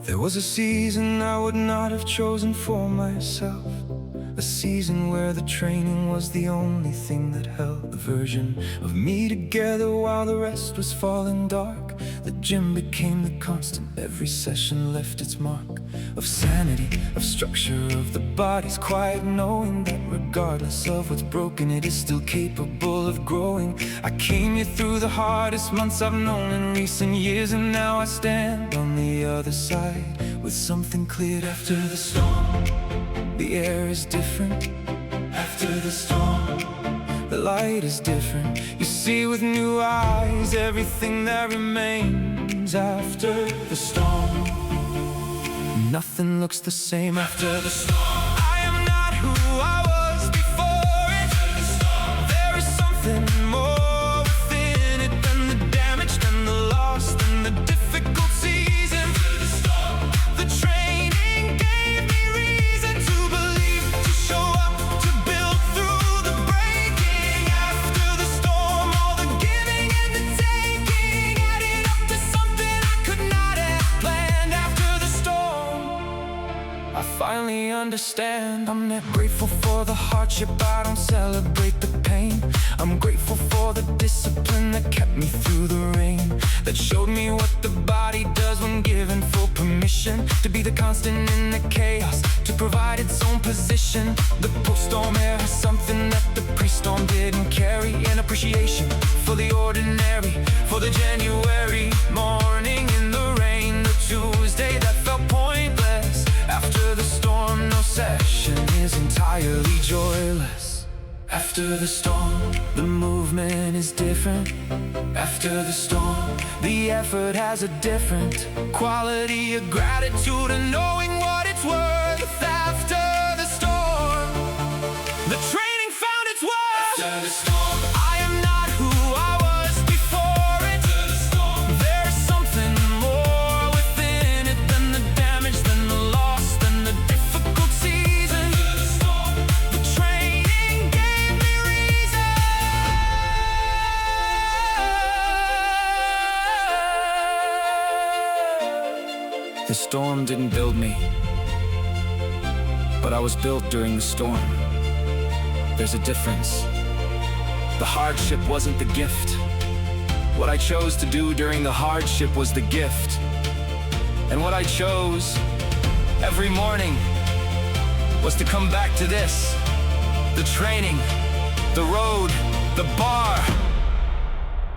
There was a season I would not have chosen for myself, a season where the training was the only thing that held the version of me together while the rest was falling dark. The gym became the constant, every session left its mark of sanity, of structure, of the body's quiet knowing that regardless of what's broken, it is still capable of growing. I came here through the hardest months I've known in recent years, and now I stand on the other side with something cleared after the storm. The air is different after the storm. The light is different. You see with new eyes everything that remains after the storm. Nothing looks the same after the storm. I am not who I was before it. There is something more within it than the damage, than the loss, than the difficult season. The training gave me reason to believe, to show up, to build through the breaking. After the storm, all the giving and the taking added up to something I could not have planned. After the storm, I finally understand. I'm not grateful for the hardship, I don't celebrate the pain. I'm grateful for the discipline that kept me through the rain, that showed me what the body does when given full permission to be the constant in the chaos, to provide its own position. The post-storm air has something that the pre-storm didn't carry, an appreciation for the ordinary, for the January morning in the rain, the Tuesday that felt pointless. After the storm, no session is entirely joyless. After the storm, the movement is different. After the storm, the effort has a different quality, a gratitude, and knowing what it's worth. After the storm, the training found its worth. After the storm, I am not who I was before it. After the storm, there's something more within it than the damage, than the loss, than the difficult season. After the storm, the training gave me reason. The storm didn't build me, but I was built during the storm. There's a difference. The hardship wasn't the gift. What I chose to do during the hardship was the gift. And what I chose every morning was to come back to this. The training, the road, the bar.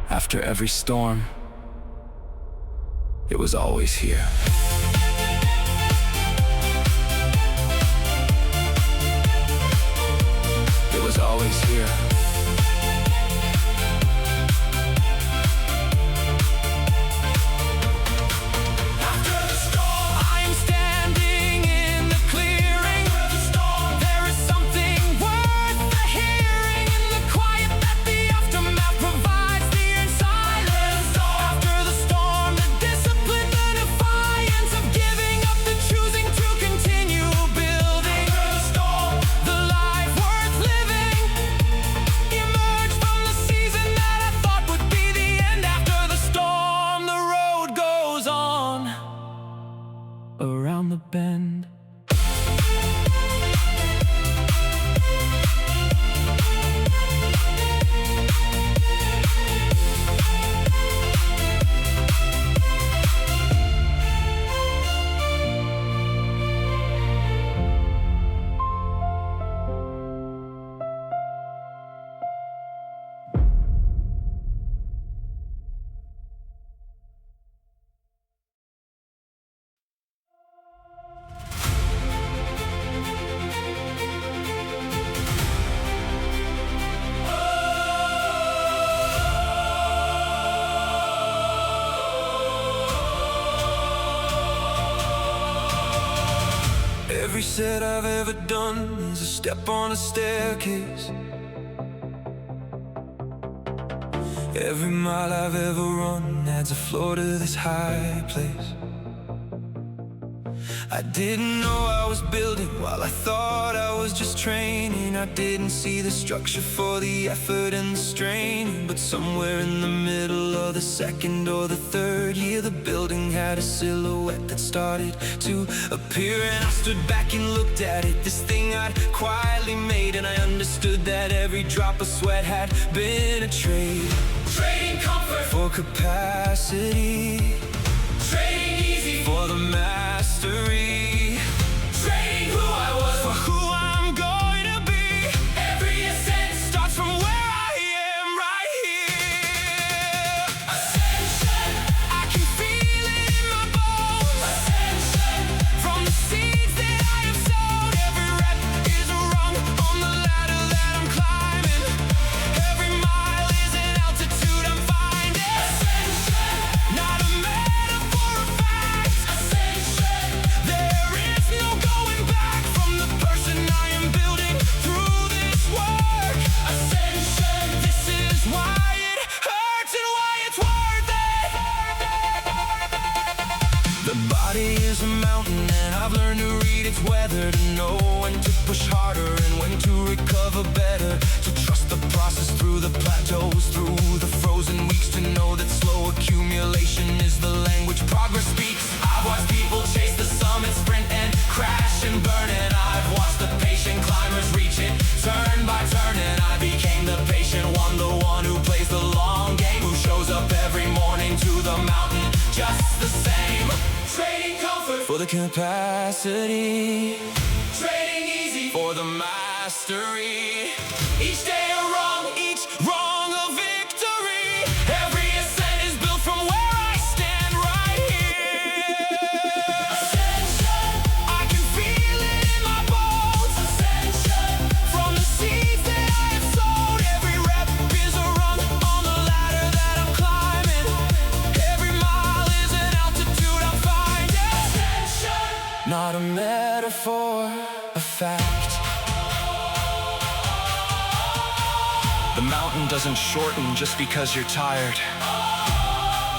After every storm, it was always here. It was always here. After the storm, I am standing in the clearing. After the storm, there is something worth the hearing in the quiet that the aftermath provides, the in silence. After the storm, the discipline, the defiance of giving up, the choosing to continue building. After the storm, the life worth living emerged from the season that I thought would be the end. After the storm, the road goes on around the bend. Every set I've ever done is a step on a staircase. Every mile I've ever run adds a floor to this high place. I didn't know I was building while I thought I was just training. I didn't see the structure for the effort and the strain, but somewhere in the middle of the the second or the third year, the building had a silhouette that started to appear. And I stood back and looked at it, this thing I'd quietly made, and I understood that every drop of sweat had been a trade. Trading comfort for capacity, trading easy for the mastery, trading who I was for who I'm going to be. Every ascent starts from where I am right here. Ascension, I can feel it in my bones. Ascension, from the seeds that I have sown. Every rep is a rung on the ladder that I'm climbing. Every mile is an altitude I'm finding. Ascension, not a metaphor, a fact. Ascension, there is no going back from the person I am building through this work. Ascension, this is why it hurts and why it's worth it. The body is a mountain, and I've learned to read its weather, to know when to push harder and when to recover better, to trust the process through the plateaus, through the frozen weeks, to know that slow accumulation is the language progress speaks. I've watched people chase the summit, sprint and crash and burn, and I've watched the patient climbers reach it turn by turn, and I became the patient one, the one who plays the long game, who shows up every morning to the mountain just the same. Trading comfort for the capacity, trading easy for the mastery. Each day a rung, each rung a victory. Every ascent is built from where I stand right here. Ascension, I can feel it in my bones. Ascension, from the seeds that I have sown. Every rep is a rung on the ladder that I'm climbing. Every mile is an altitude I'm finding. Ascension, not a metaphor, a fact. The mountain doesn't shorten just because you're tired.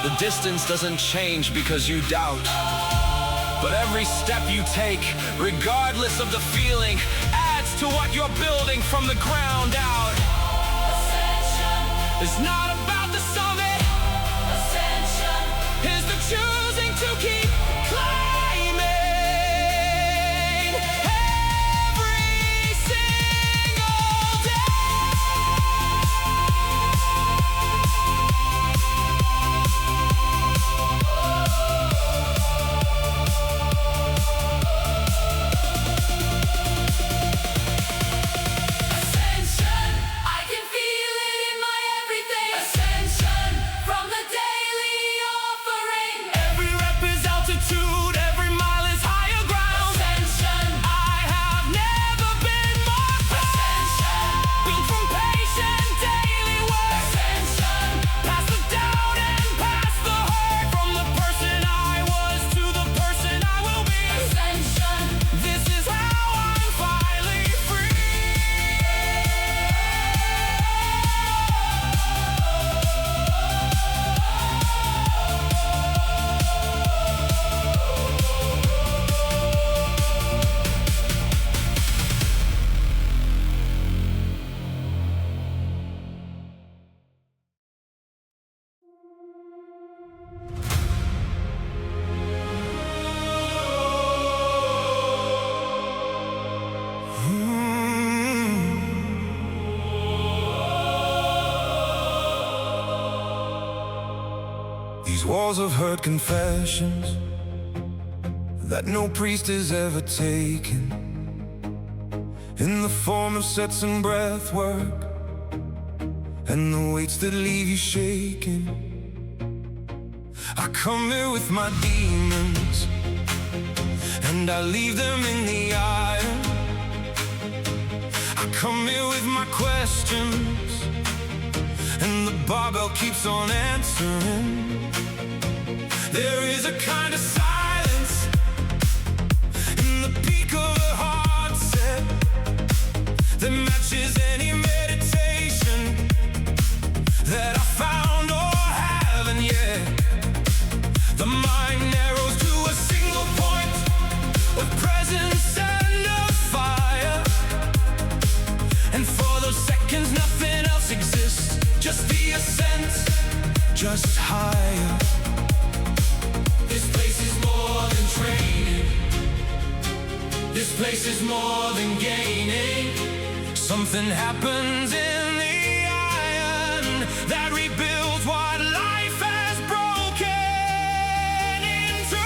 The distance doesn't change because you doubt. But every step you take, regardless of the feeling, adds to what you're building from the ground out. Ascension is not about the summit. Ascension is the choosing to keep climbing. Every single day. Ascension, I can feel it in my everything. Ascension, from the daily offering. Every rep is altitude, every mile is higher ground. Ascension, I have never been more proud. Ascension, built from patient daily work. Ascension, past the doubt and past the hurt. From the person I was to the person I will be. Ascension, this is how I'm finally free. These walls have heard confessions that no priest has ever taken, in the form of sets and breath work, and the weights that leave you shaking. I come here with my demons, and I leave them in the iron. I come here with my questions, and the barbell keeps on answering. There is a kind of silence in the peak of a heart set that matches any meditation that I found or haven't yet. The mind narrows to a single point of presence and of fire, and for those seconds nothing else exists, just the ascent, just higher. This place is more than training. This place is more than gaining. Something happens in the iron that rebuilds what life has broken into.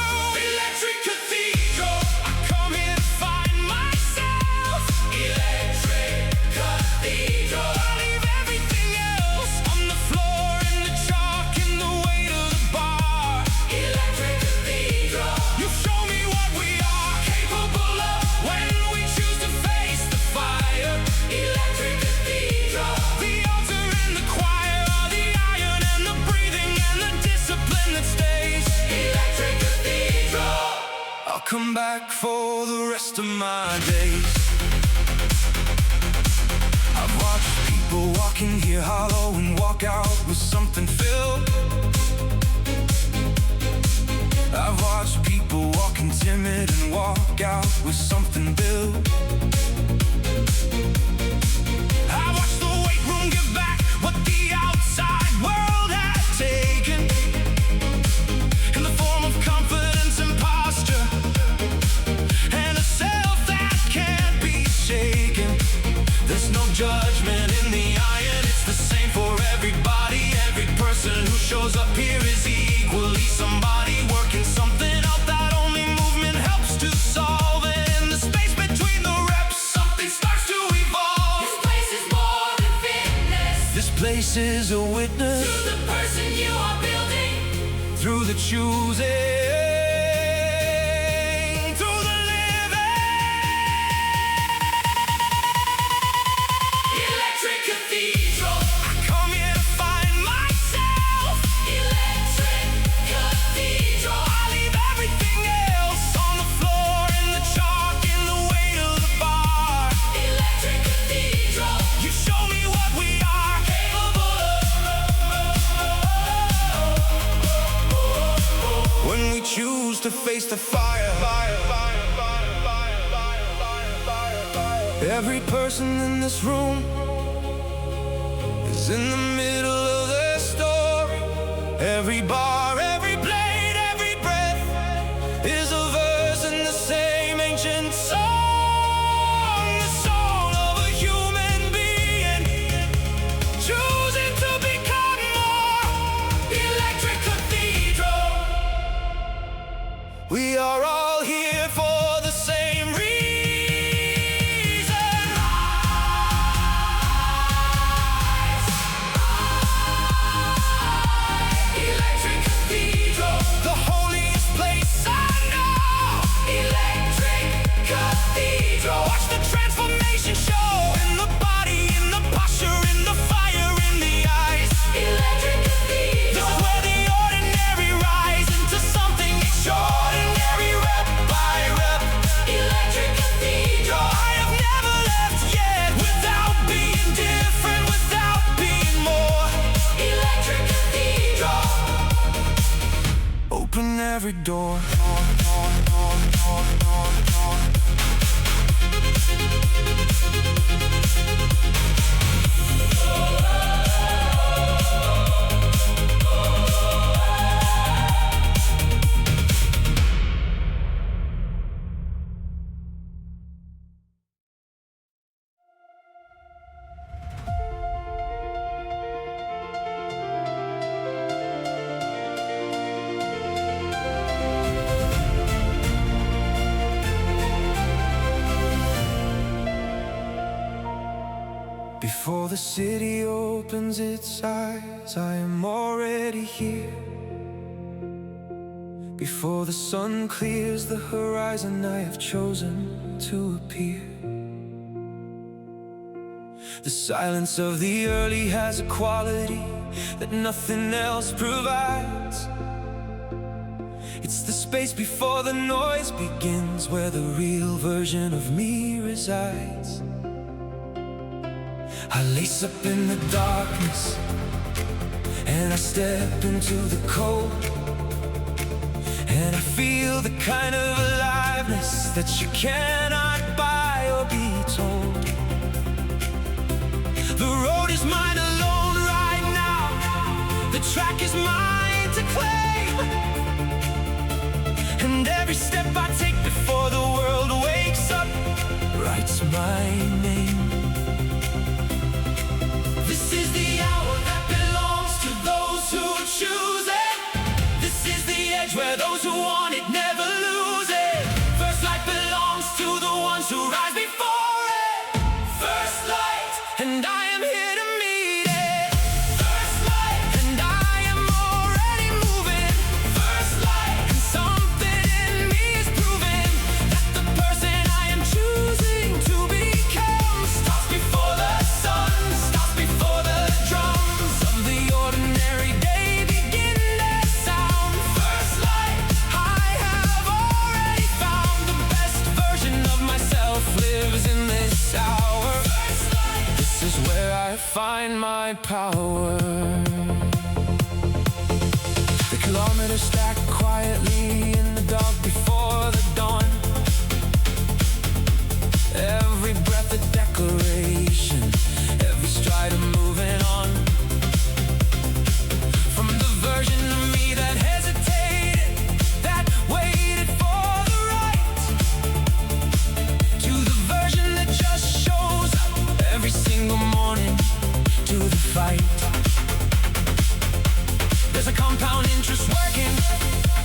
Electric Cathedral, I come here to find myself. Electric Cathedral. I leave everything else on the floor, in the chalk, in the weight of the bar. Electric Cathedral, You show me what we are capable of when we choose to face the fire. Electric Cathedral. The altar and the choir are the iron and the breathing and the discipline that stays. Electric Cathedral. I'll come back for the rest of my days. I've watched people walking here hollow and walk out with something filled. I've watched people walking timid and walk out with something built. I watched the weight room give back what the outside world had taken, in the form of confidence and posture, and a self that can't be shaken. There's no judgment in the iron, it's the same for everybody. Every person who shows up here is equally somebody working something out that only movement helps to solve. And in the space between the reps, something starts to evolve. This place is more than fitness. This place is a witness To the person you are building. through the choosing, through the living. Electric Cathedral. I come here to find myself. Electric Cathedral. I leave everything else on the floor, in the chalk, in the weight of the bar. Electric Cathedral. You show me what we are Capable of. when we choose to face the fire. Every person in this room is in the middle of their story. Every bar, every blade, every breath is a verse in the same ancient song. The soul of a human being choosing to become more. Electric Cathedral. We are all here for the same reason. Electric Cathedral. The holiest place I know. Electric Cathedral. Watch the transformation show in the body, in the posture, in the fire, in the eyes. Electric This Cathedral. is where the ordinary rise into something extraordinary, rep by rep. Electric Cathedral. I have never left yet without being different, without being more. Electric Cathedral. Open every door. Before the city opens its eyes, I am already here. Before the sun clears the horizon, I have chosen to appear. The silence of the early has a quality that nothing else provides. It's the space before the noise begins, where the real version of me resides. I lace up in the darkness and I step into the cold, and I feel the kind of aliveness that you cannot buy or be told. The road is mine alone right now. The track is mine to claim, and every step I take before the world wakes up writes my name. This is the hour that belongs to those who choose it. This is the edge where those who want it never lose it. First light belongs to the ones who rise before it. First light, and I am here to meet it. First light, and I am already moving. First light, and something in me is proving that the person I am choosing to become starts before the sun, starts before the drums of the ordinary day begin their sound. First light, I have already found the best version of myself lives in this hour. First light, this is where I find my power. The kilometers stack quietly in the dark before the dawn. Every breath a declaration, every stride a moving on. From the version of me that hesitated, that waited for the right, to the version that just shows up every single morning to the fight. There's a compound interest working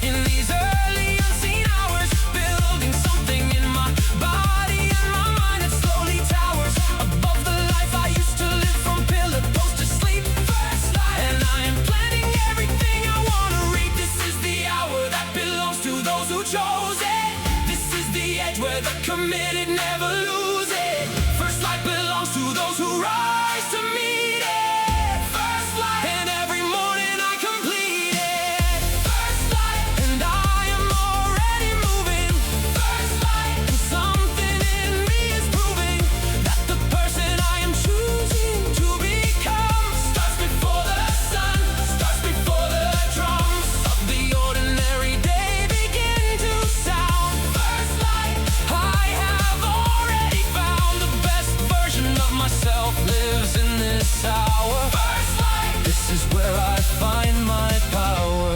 in these early unseen hours, building something in my body and my mind that slowly towers above the life I used to live, from pillar post to sleep. First light, and I am planning everything I want to read. This is the hour that belongs to those who chose it. This is the edge where the committed never lose it. First light belongs to those who rise to meet it. First light, and every morning I complete it. First light, and I am already moving. First light, and something in me is proving that the person I am choosing to become starts before the sun, starts before the drums of the ordinary day begin to sound. First light, I have already found the best version of myself lives in this hour. First light, this is where I find my power.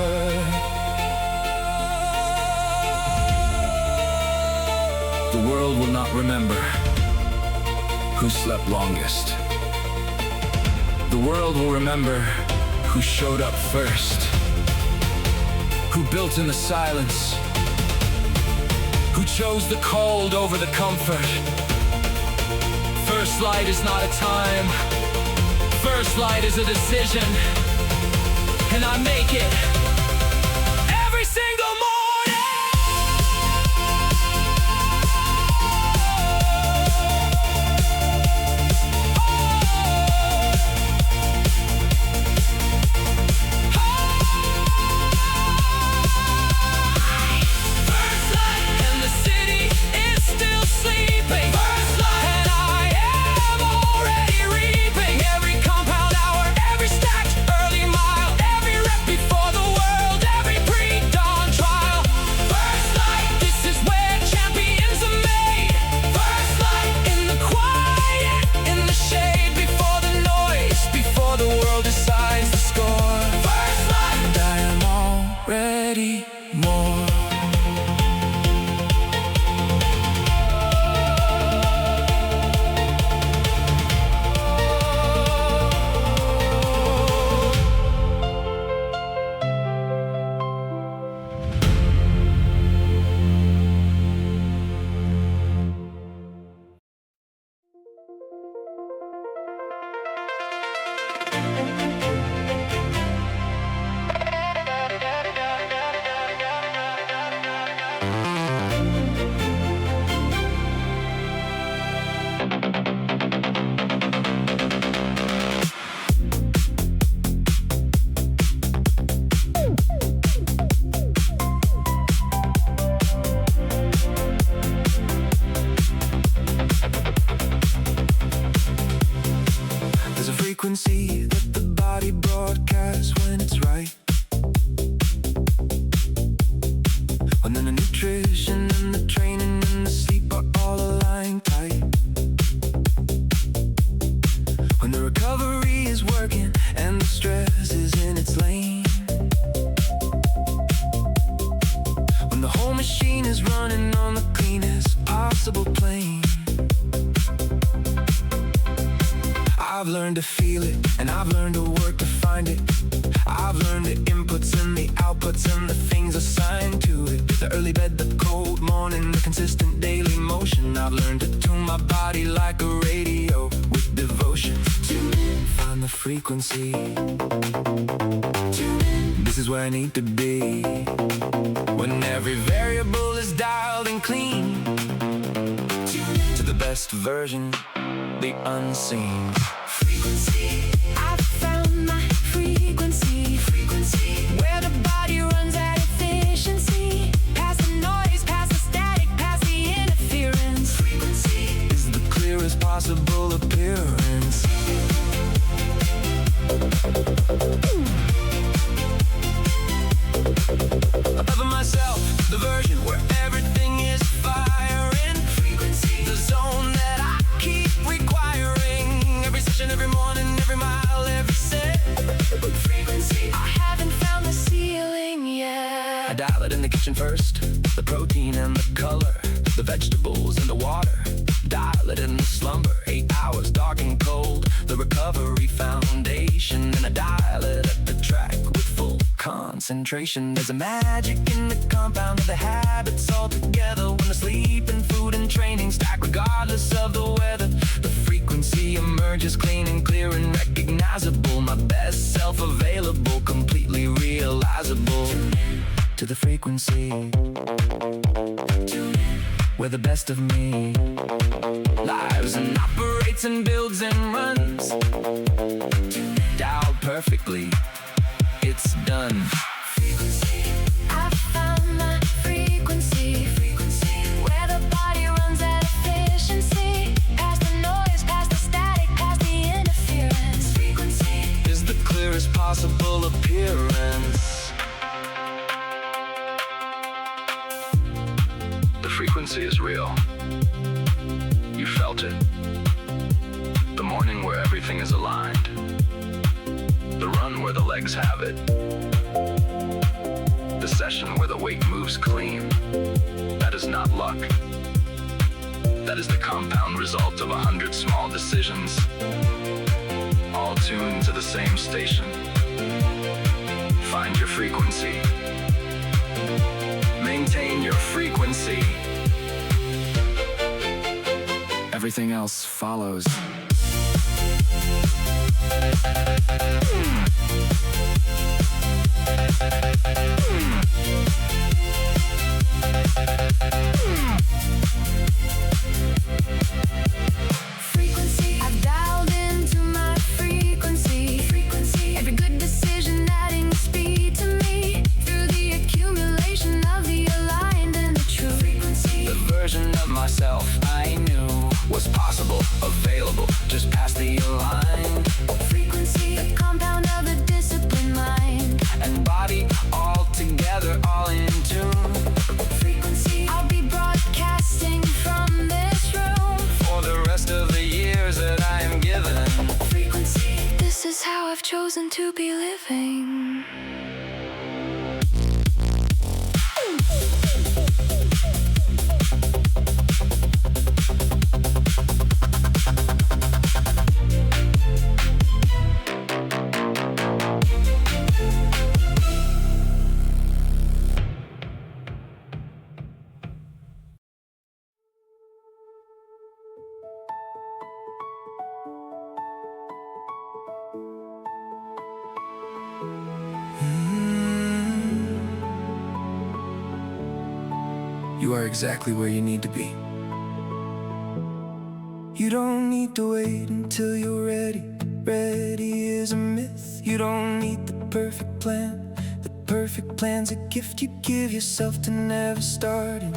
The world will not remember who slept longest. The world will remember who showed up first, who built in the silence, who chose the cold over the comfort. First light is not a time. First light is a decision, and I make it every single morning. First light, and the city is still sleeping. First light, and I am already reaping every compound hour, every stacked early mile, every rep before the world, every pre-dawn trial. First light, this is where champions are made. First light, in the quiet, in the shade, before the noise, before the world decides the score. First light, and I am already more. First light, impossible plane. I've learned to feel it, and I've learned to work to find it. I've learned the inputs and the outputs and the things assigned to it. The early bed, the cold morning, the consistent daily motion. I've learned to tune my body like a radio with devotion. Tune in, find the frequency. Tune in, this is where I need to be. When every variable is dialed and clean. Tune in to the best version, the unseen. Frequency, I've found my frequency. Frequency, where the body runs at efficiency. Past the noise, past the static, past the interference. Frequency is the clearest possible appearance. Of myself, the version where everything is firing. Frequency, the zone that I keep requiring. Every session, every morning, every mile, every set. frequency, I haven't found the ceiling yet. I dial it in the kitchen first. The protein and the color, the vegetables and the water. Dial it in the slumber, 8 hours, dark and cold. The recovery foundation. And I dial it at the track with full concentration. There's a magic in the compound of the habits all together. When the sleep and food and training stack regardless of the weather. The frequency emerges clean and clear and recognizable. My best self available, completely realizable. To the frequency, where the best of me lives and operates and builds and runs. Dialed perfectly, it's done. I found my frequency. Where the body runs at efficiency. Past the noise, past the static, past the interference. Frequency Is the clearest possible appearance. The frequency is real. You felt it. The morning where everything is aligned. The run where the legs have it. The session where the weight moves clean. That is not luck. That is the compound result of 100 small decisions, all tuned to the same station. Find your frequency. Maintain your frequency. Everything else follows. frequency, I've dialed into my frequency. Every good decision adding speed to me. Through the accumulation of the aligned and the true. Frequency, The version of myself I knew was possible, available, just past the aligned. frequency, the compound of the disciplined mind. And body all together, all in tune. Frequency, I'll be broadcasting from this room. For the rest of the years that I am given. Frequency, this is how I've chosen to be living. You are exactly where you need to be. You don't need to wait until you're ready. Ready is a myth. You don't need the perfect plan. The perfect plan's a gift you give yourself to never starting,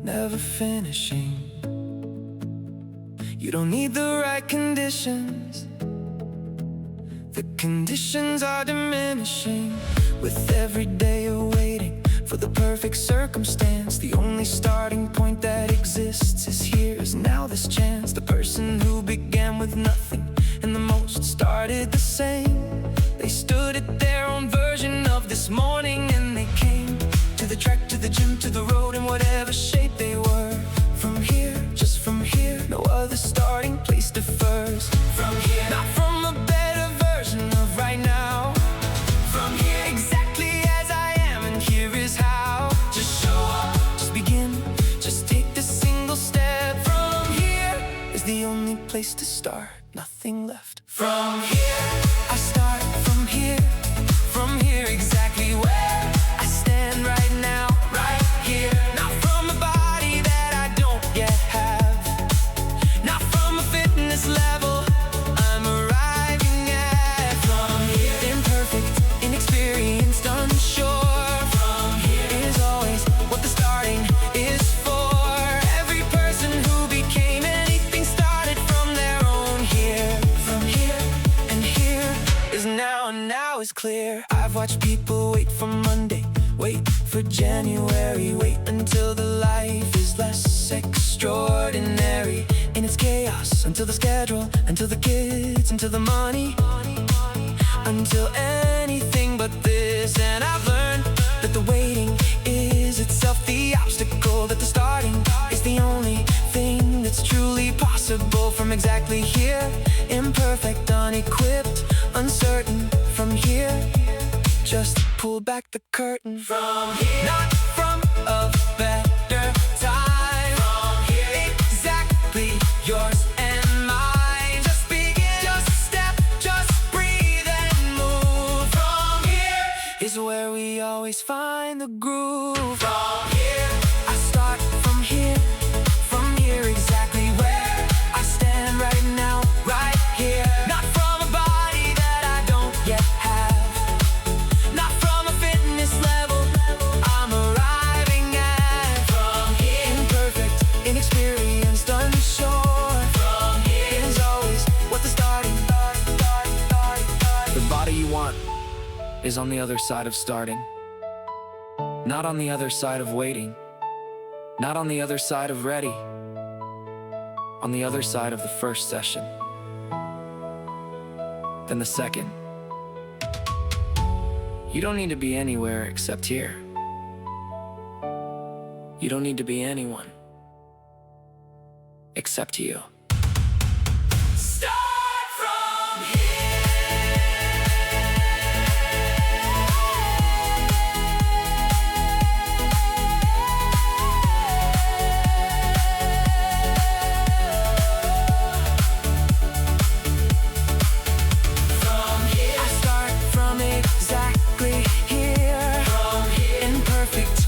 never finishing. You don't need the right conditions. The conditions are diminishing. With every day you're waiting for the perfect circumstance. The only starting point that exists is here, is now, this chance. The person who began with nothing and the most started the same. They stood at their own version of this morning, and they came to the track, to the gym, to the road, in whatever shape they were. From here From here, not from a better version of right now. from here, Exactly as I am, and here is how. just show up. Just begin, just take the single step. From here is the only place to start, nothing left. From here, I start from here exactly where I stand right now, right here. not from a body that I don't yet have, not from a fitness level I'm arriving at. From here, Imperfect, inexperienced, unsure. from here, Is always what the starting is for. Every person who became anything started from their own here. from here, And here is now, and now is clear. I've watched people wait for Monday, wait for January, wait until the life is less extraordinary in its chaos, until the schedule, until the kids, until the money, until anything but this. And I've learned that the waiting is itself the obstacle, that the starting is the only thing that's truly possible. From exactly here, imperfect, unequipped, uncertain. From here, just pull back the curtain. from here, Not from a better time, from here, exactly yours and mine. Just begin, just step, just breathe and move. from here, Is where we always find the groove. from here, I start from here exactly where I stand right now, right here. Not from a body that I don't yet have, not from a fitness level I'm arriving at. from here, Imperfect, inexperienced, unsure. from here, Is always what the starting. The body you want is on the other side of starting, not on the other side of waiting, not on the other side of ready, on the other side of the first session, then the second. You don't need to be anywhere except here. You don't need to be anyone except you. start from here. From here, I start from exactly here, from here, imperfect,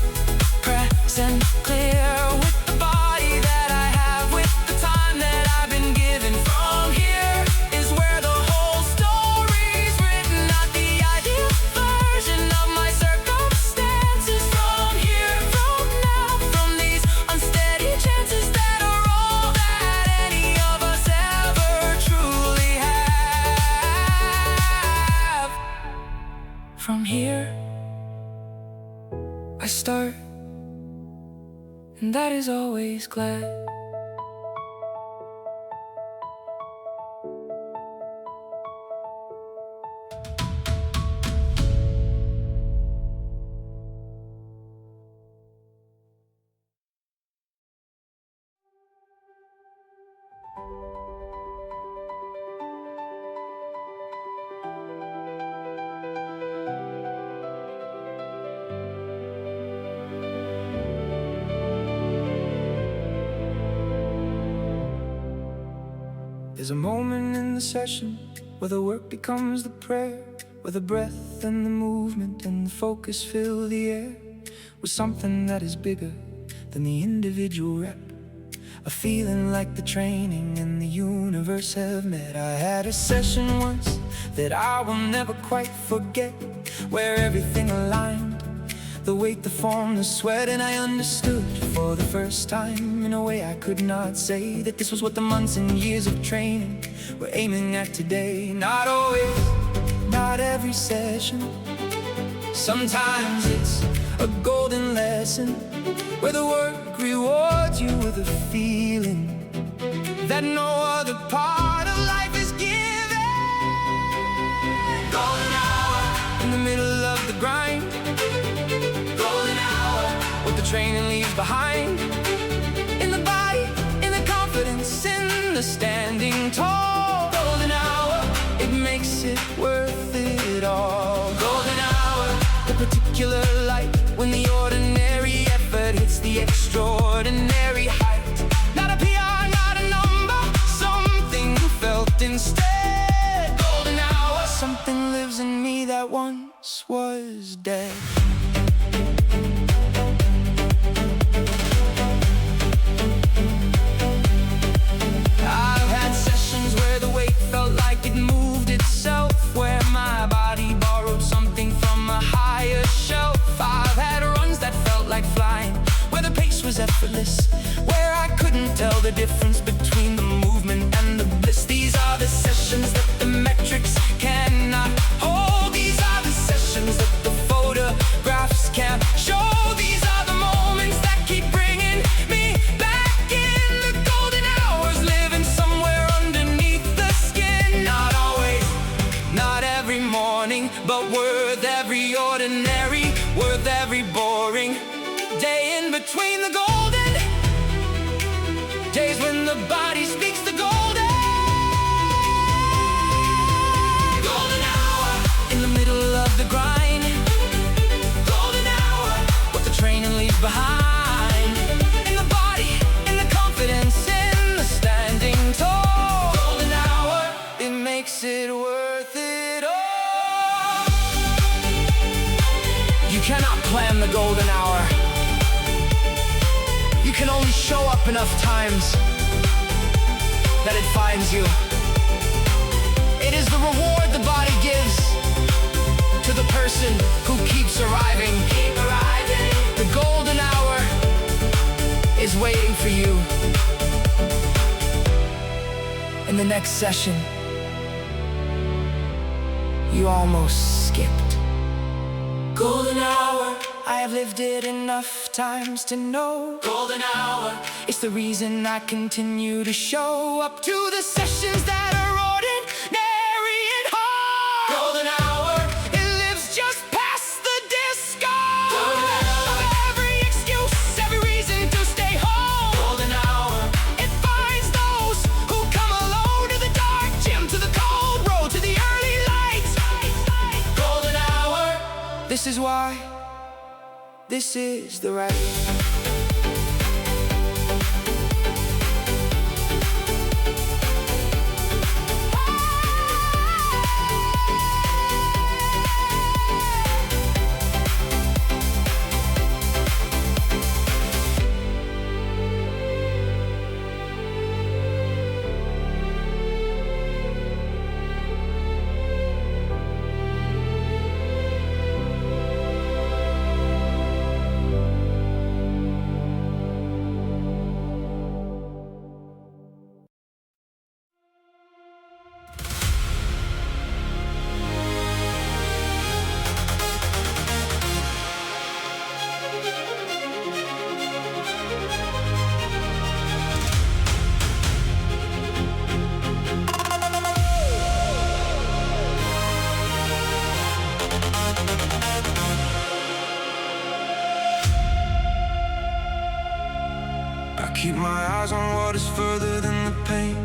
present, clear, with the body that I have, with the time that I've been given. From here is where the whole story's written, not the ideal version of my circumstances. From here, from now, from these unsteady chances that are all that any of us ever truly have. From here I start, and that is always glad. There's a moment in the session where the work becomes the prayer, where the breath and the movement and the focus fill the air with something that is bigger than the individual rep. A feeling like the training and the universe have met. I had a session once that I will never quite forget, where everything aligned, the weight, the form, the sweat, and I understood for the first time in a way I could not say that this was what the months and years of training were aiming at today. Not always, not every session. Sometimes it's a golden lesson where the work rewards you with a feeling that no other part of life is given. Golden hour in the middle of the grind, golden hour what the training leaves behind, in the body, in the confidence, in the standing tall. Golden hour. it worth it all. Golden hour, the particular light, when the ordinary effort hits the extraordinary height. Not a PR, not a number, something felt instead. Golden hour, something lives in me that once was dead. I've had sessions where the weight felt like it moved itself, where my body borrowed something from a higher shelf. I've had runs that felt like flying, where the pace was effortless, where I couldn't tell the difference between the movement and the bliss. These are the sessions that the metrics cannot hold. These are the sessions that the photographs can't show. These are the moments that keep bringing me back in. The golden hours living somewhere underneath the skin. Not always, not every morning, but worth every ordinary, worth every boring day in between the golden days when the body speaks the golden. Golden hour in the middle of the grind. Golden hour, what the training leaves behind. In the body, in the confidence, in the standing tall. Golden hour, it makes it worth it all. You cannot plan the golden hour. You can only show up enough times that it finds you. It is the reward the body gives to the person who keeps arriving. Keep arriving. The golden hour is waiting for you. In the next session, you almost skipped. Golden hour, I have lived it enough times to know. Golden hour, it's the reason I continue to show up to the sessions that are ordinary and hard. Golden hour, it lives just past the disco. Golden hour, every excuse, every reason to stay home. Golden hour, it finds those who come alone to the dark gym, to the cold road, to the early light. Golden hour, this is why this is the right. I keep my eyes on what is further than the pain.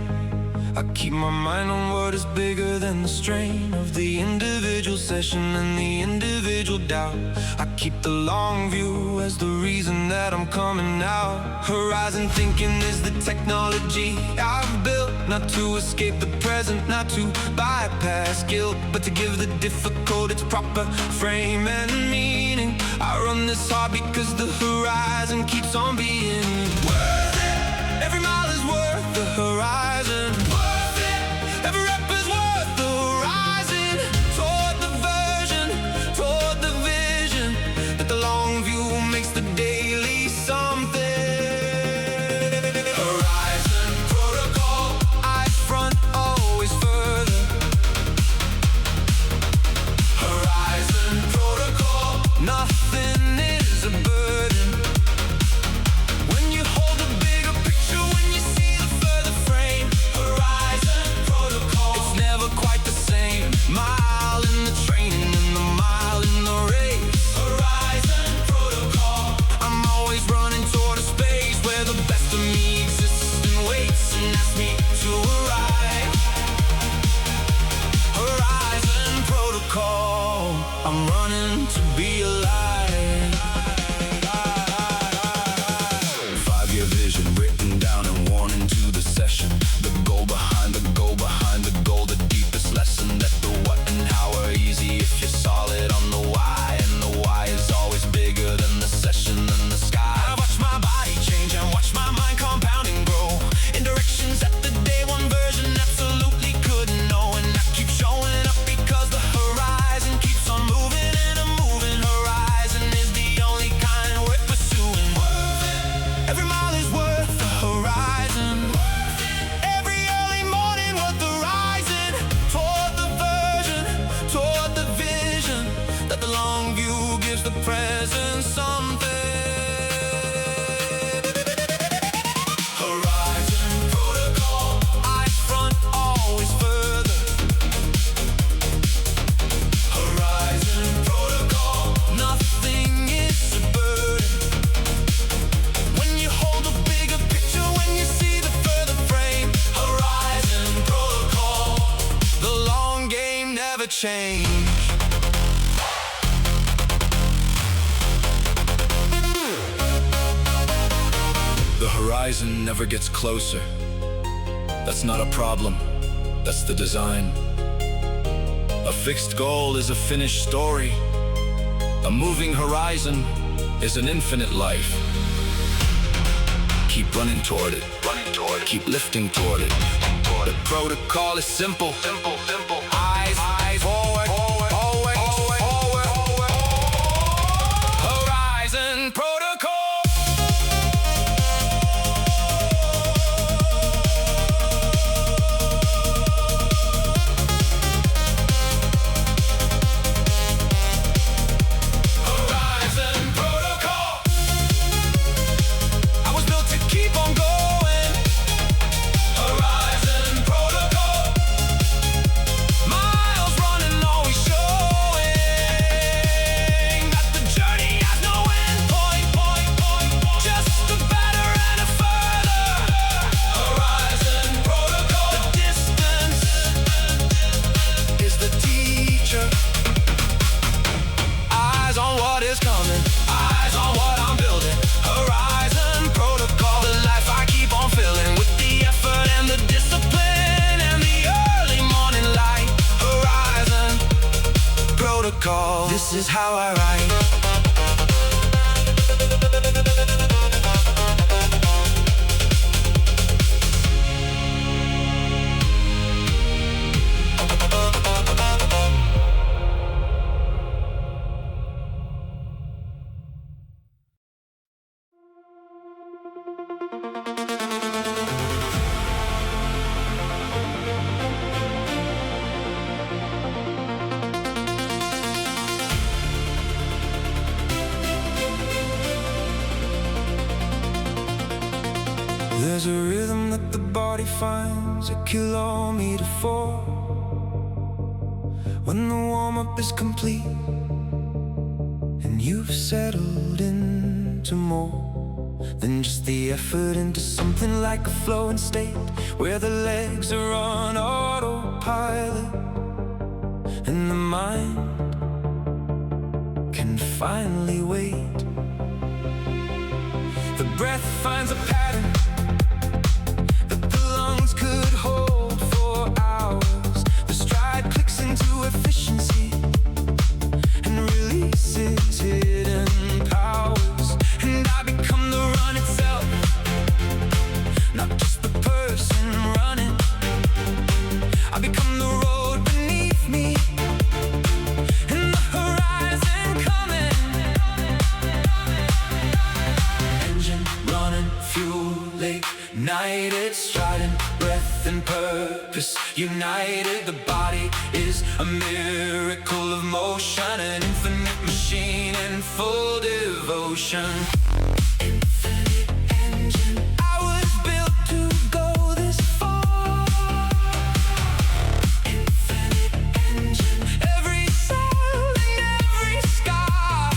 I keep my mind on what is bigger than the strain of the individual session and the individual doubt. I keep the long view as the reason that I'm coming out. Horizon thinking is the technology I've built, not to escape the present, not to bypass guilt, but to give the difficult its proper frame and meaning. I run this hard because the horizon keeps on being worth it. Every mile is worth the horizon. Worth it. Every rep is worth the horizon. Toward the version, toward the vision, that the long view makes the daily something. Horizon protocol, eyes front, always further. Horizon protocol, nothing is a burden. When you hold the bigger picture, when you see the further frame. Horizon protocol, it's present something. Horizon protocol, eyes front, always further. Horizon protocol, nothing is a burden. When you hold a bigger picture, when you see the further frame. Horizon protocol, the long game never changed. The horizon never gets closer. That's not a problem, that's the design. A fixed goal is a finished story. A moving horizon is an infinite life. Keep running toward it, keep lifting toward it. The protocol is simple, eyes forward, always forward. Horizon protocol. This is how I write. There's a rhythm that the body finds a kilometer for. When the warm-up is complete and you've settled into more than just the effort, into something like a flowing state where the legs are on autopilot and the mind can finally wait. The breath finds a pattern could hold for hours. The stride clicks into efficiency and releases hidden powers. And I become the run itself, not just the person running. I become the road beneath me and the horizon coming. Engine running, fuel ignited, striding, breath and purpose united. The body is a miracle of motion, an infinite machine in full devotion. Infinite engine, I was built to go this far. Infinite engine, every cell and every scar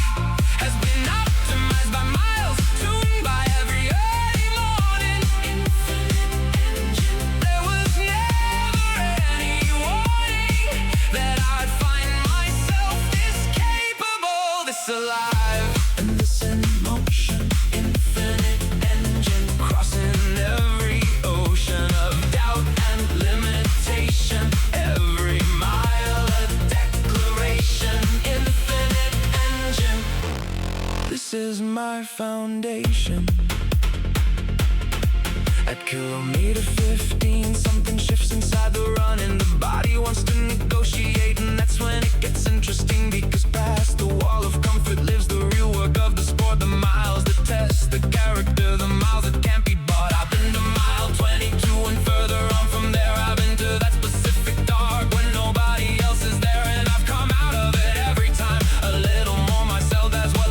has been optimized by miles, tuned by every early morning. Infinite engine, there was never any warning that I'd find myself this capable, this alive, and this in motion. Infinite engine, crossing every ocean of doubt and limitation. Every mile a declaration. Infinite engine, this is my foundation. At kilometer 15, something shifts inside the run, and the body wants to negotiate. And that's when it gets interesting, because past the wall of comfort lives the real work of the sport. The miles that test the character, the miles that can't be bought. I've been to mile 22 and further on from there. I've been to that specific dark when nobody else is there, and I've come out of it every time a little more myself. That's what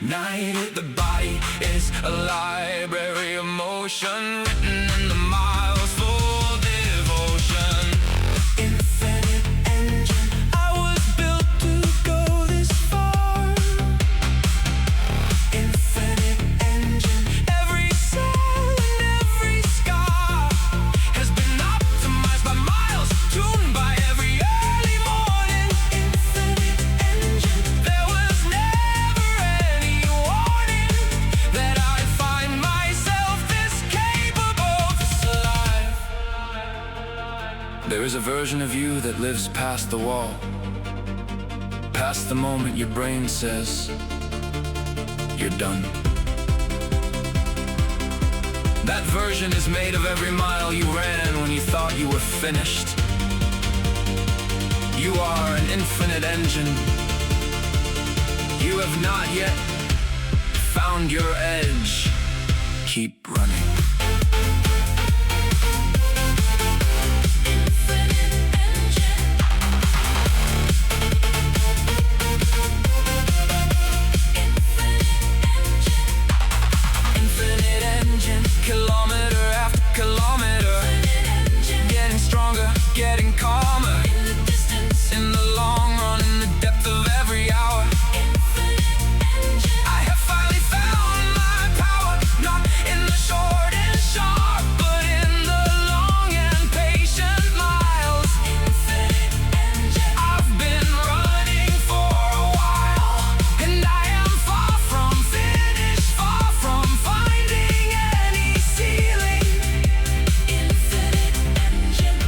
united. The body is a library of motion, written in the miles for devotion. Infinite engine, I was built to go this far. Infinite engine, every cell and every scar has been optimized by miles, tuned by every early morning. Infinite engine, there was never any warning that I'd find myself this capable, this alive. There is a version of you that lives past the wall, past the moment your brain says you're done. That version is made of every mile you ran when you thought you were finished. You are an infinite engine. You have not yet found your edge. Keep running. Infinite engine, kilometer after kilometer, getting stronger, getting calmer, in the distance, in the long run, in the depth of every hour. I have finally found my power, not in the short and sharp, but in the long and patient miles. Infinite engine, I've been running for a while, and I am far from finished, far from finding any ceiling. Infinite engine,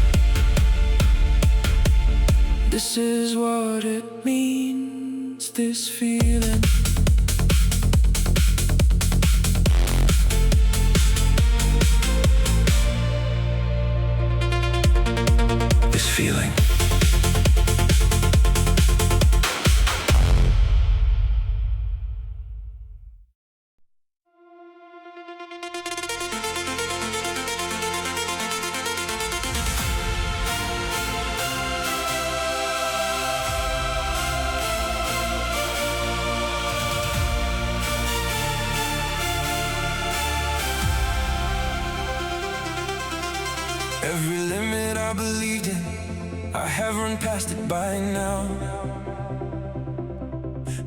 this is what it means, this feeling. This feeling. Every limit I believed in, I have run past it by now.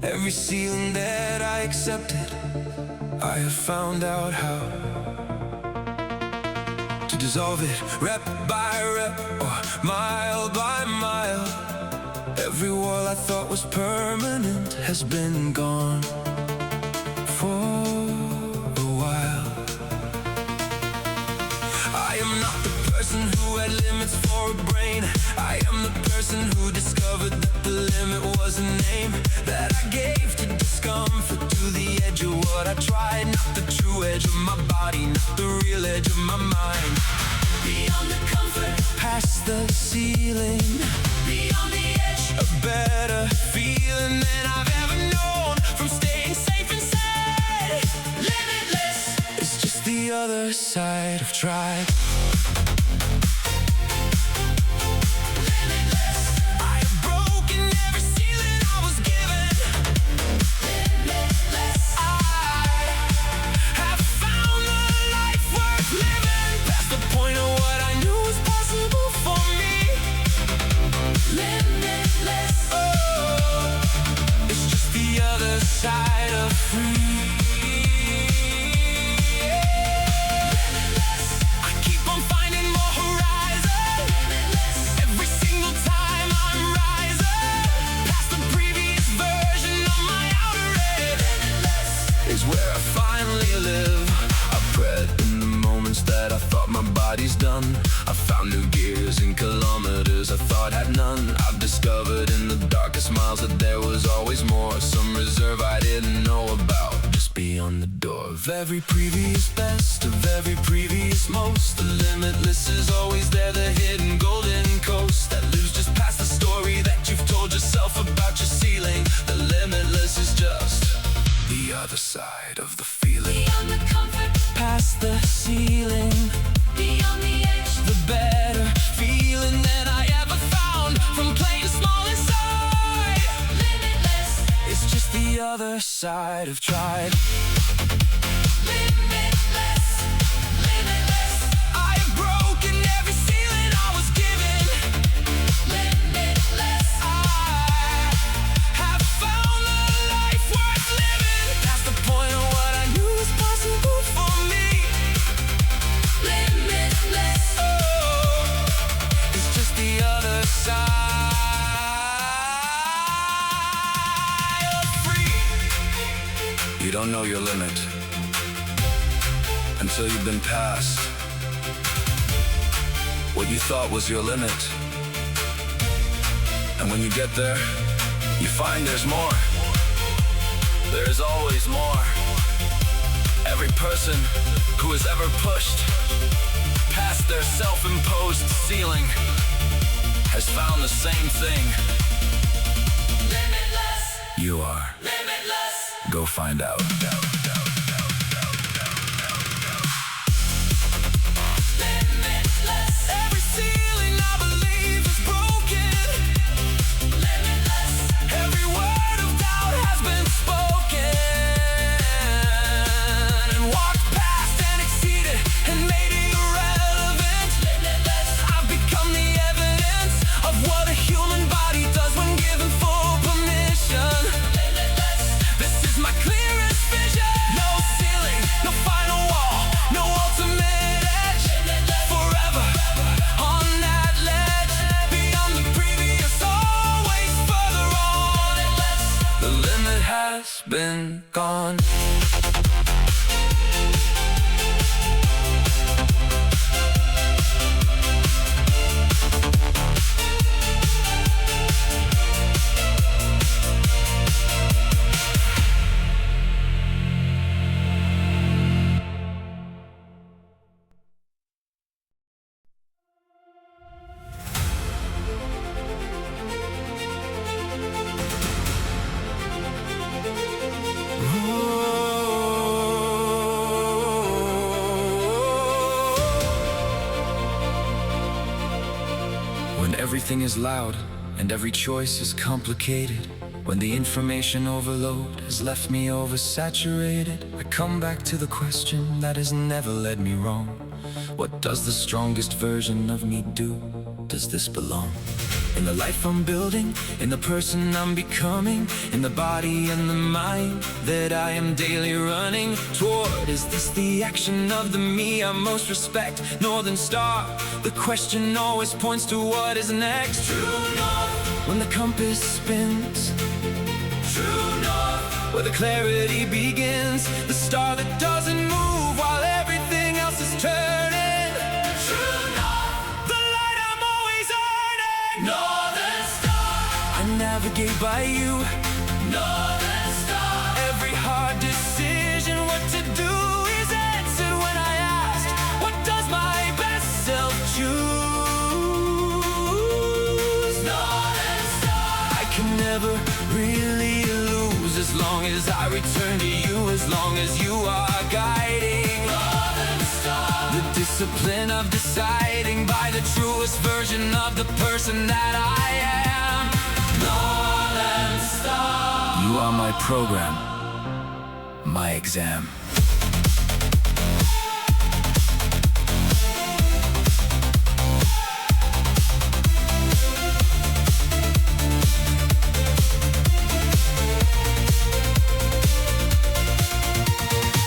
Every ceiling that I accepted, I have found out how to dissolve it, rep by rep or mile by mile. Every wall I thought was permanent has been gone for a while. I am not the person who had limits for a brain. I am the person who discovered that the limit was a name that I gave to discomfort, to the edge of what I tried. Not the true edge of my body, not the real edge of my mind. Beyond the comfort, past the ceiling, beyond the edge, a better feeling than I've ever known. From staying safe inside, limitless, it's just the other side of tribe. Side of free. I keep on finding more horizon. Every single time I'm rising past the previous version of my outer edge is where I finally live. I breath in the moments that I thought my body's done. I found new gears and kilometers I thought had none. I've discovered in the darkest miles that there was always more, some reserve I didn't know about, just beyond the door of every previous best, of every previous most. The limitless is always there, the hidden golden coast that lives just past the story that you've told yourself about your ceiling. The limitless is just the other side of the feeling. Beyond the comfort, past the ceiling, beyond the edge, the better feeling than I ever found. From playing small inside, limitless, it's just the other side. side have tried. Limitless, limitless. I have broken every ceiling I was given. Limitless, I have found the life worth living. Past the point of what I knew was possible for me. limitless. Oh, it's just the other side of free. You don't know your limit until you've been past what you thought was your limit. And when you get there, you find there's more. There's always more. Every person who has ever pushed past their self-imposed ceiling has found the same thing. Limitless, You are. limitless. Go find out. Limitless, Every ceiling I believe is broken. limitless. Every word of doubt has been spoken, and walked past and exceeded and made it irrelevant. Limitless, I've become the evidence of what a human body does when given full permission. limitless. This is my clearest vision. No ceiling, no final wall, no ultimate edge. Forever on that ledge, beyond the previous, always further on. The limit has been gone. When everything is loud and every choice is complicated, when the information overload has left me oversaturated, I come back to the question that has never led me wrong. What does the strongest version of me do? Does this belong? In the life I'm building, in the person I'm becoming, in the body and the mind that I am daily running toward. Is this the action of the me I most respect? Northern Star, the question always points to what is next. True north, When the compass spins, true north. where the clarity begins, the star that doesn't move while everything else is turning, True north, the light I'm always earning. northern star, I navigate by you. northern star. Every hard decision, what to do, is answered when I asked, what does my best self choose? Northern star, I can never really lose as long as I return to you, as long as you are guiding. northern star. The discipline of deciding by the truest version of the person that I am. Northern star. You are my program, my exam.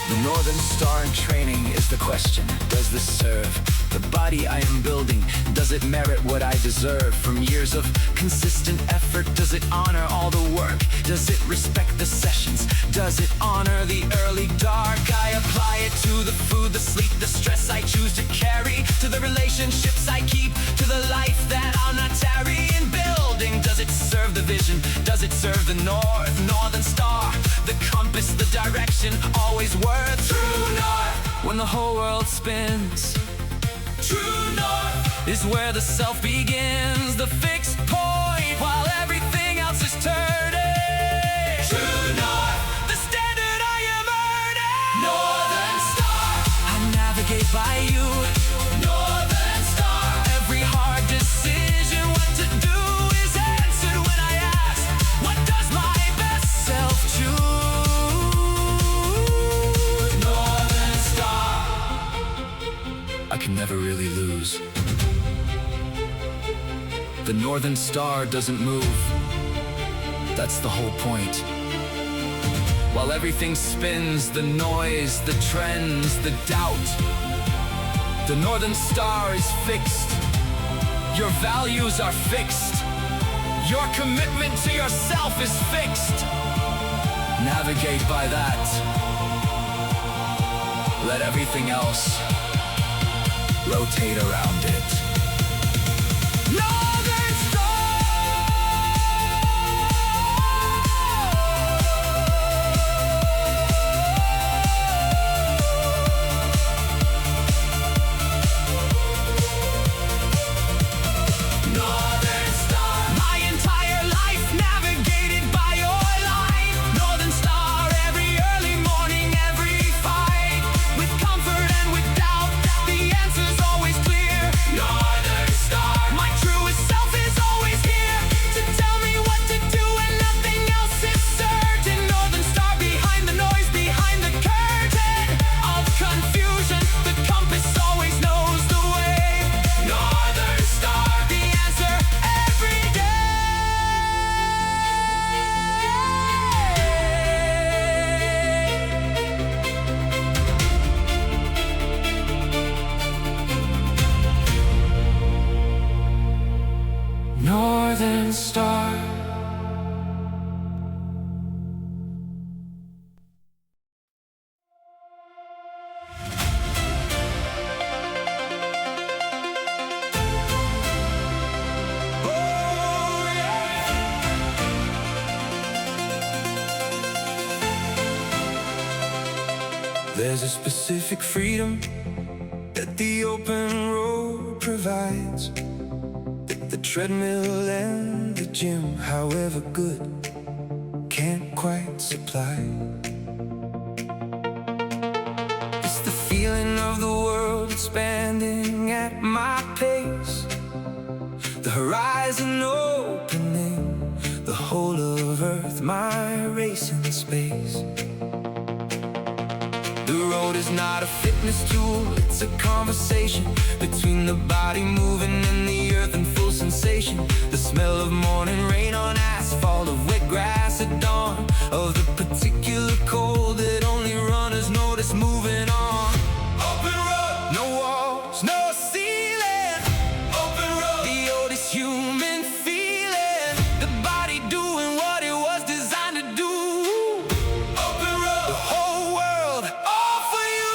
The Northern Star in training is the question. Does this serve the body I am building? Does it merit what I deserve from years of consistent effort? Does it honor all the work? Does it respect the sessions? Does it honor the early dark? I apply it to the food, the sleep, the stress I choose to carry, to the relationships I keep, to the life that I'll not tarry in building. Does it serve the vision? Does it serve the Northern Star? The compass, the direction, always worth true north. When the whole world spins, True north, is where the self begins, the fixed point while everything else is turning. true north, The standard I am earning. northern star, I navigate by you. northern star. Every hard decision, what to do, is answered when I ask, what does my best self choose? we lose. The northern star doesn't move. That's the whole point. While everything spins, the noise, the trends, the doubt, the northern star is fixed. Your values are fixed. Your commitment to yourself is fixed. Navigate by that. Let everything else rotate around it. Northern Northern Star. There's a specific freedom that the open road provides. The treadmill and the gym, however good, can't quite supply. It's the feeling of the world expanding at my pace, the horizon opening, the whole of Earth, my race in space. The road is not a fitness tool, it's a conversation between the body moving and the earth in full sensation. The smell of morning rain on asphalt, of wet grass at dawn, of the particular cold that only runners notice moving on. Open road, no walls, no ceiling. Open road, the oldest human feeling, the body doing what it was designed to do. Open road, the whole world, all for you.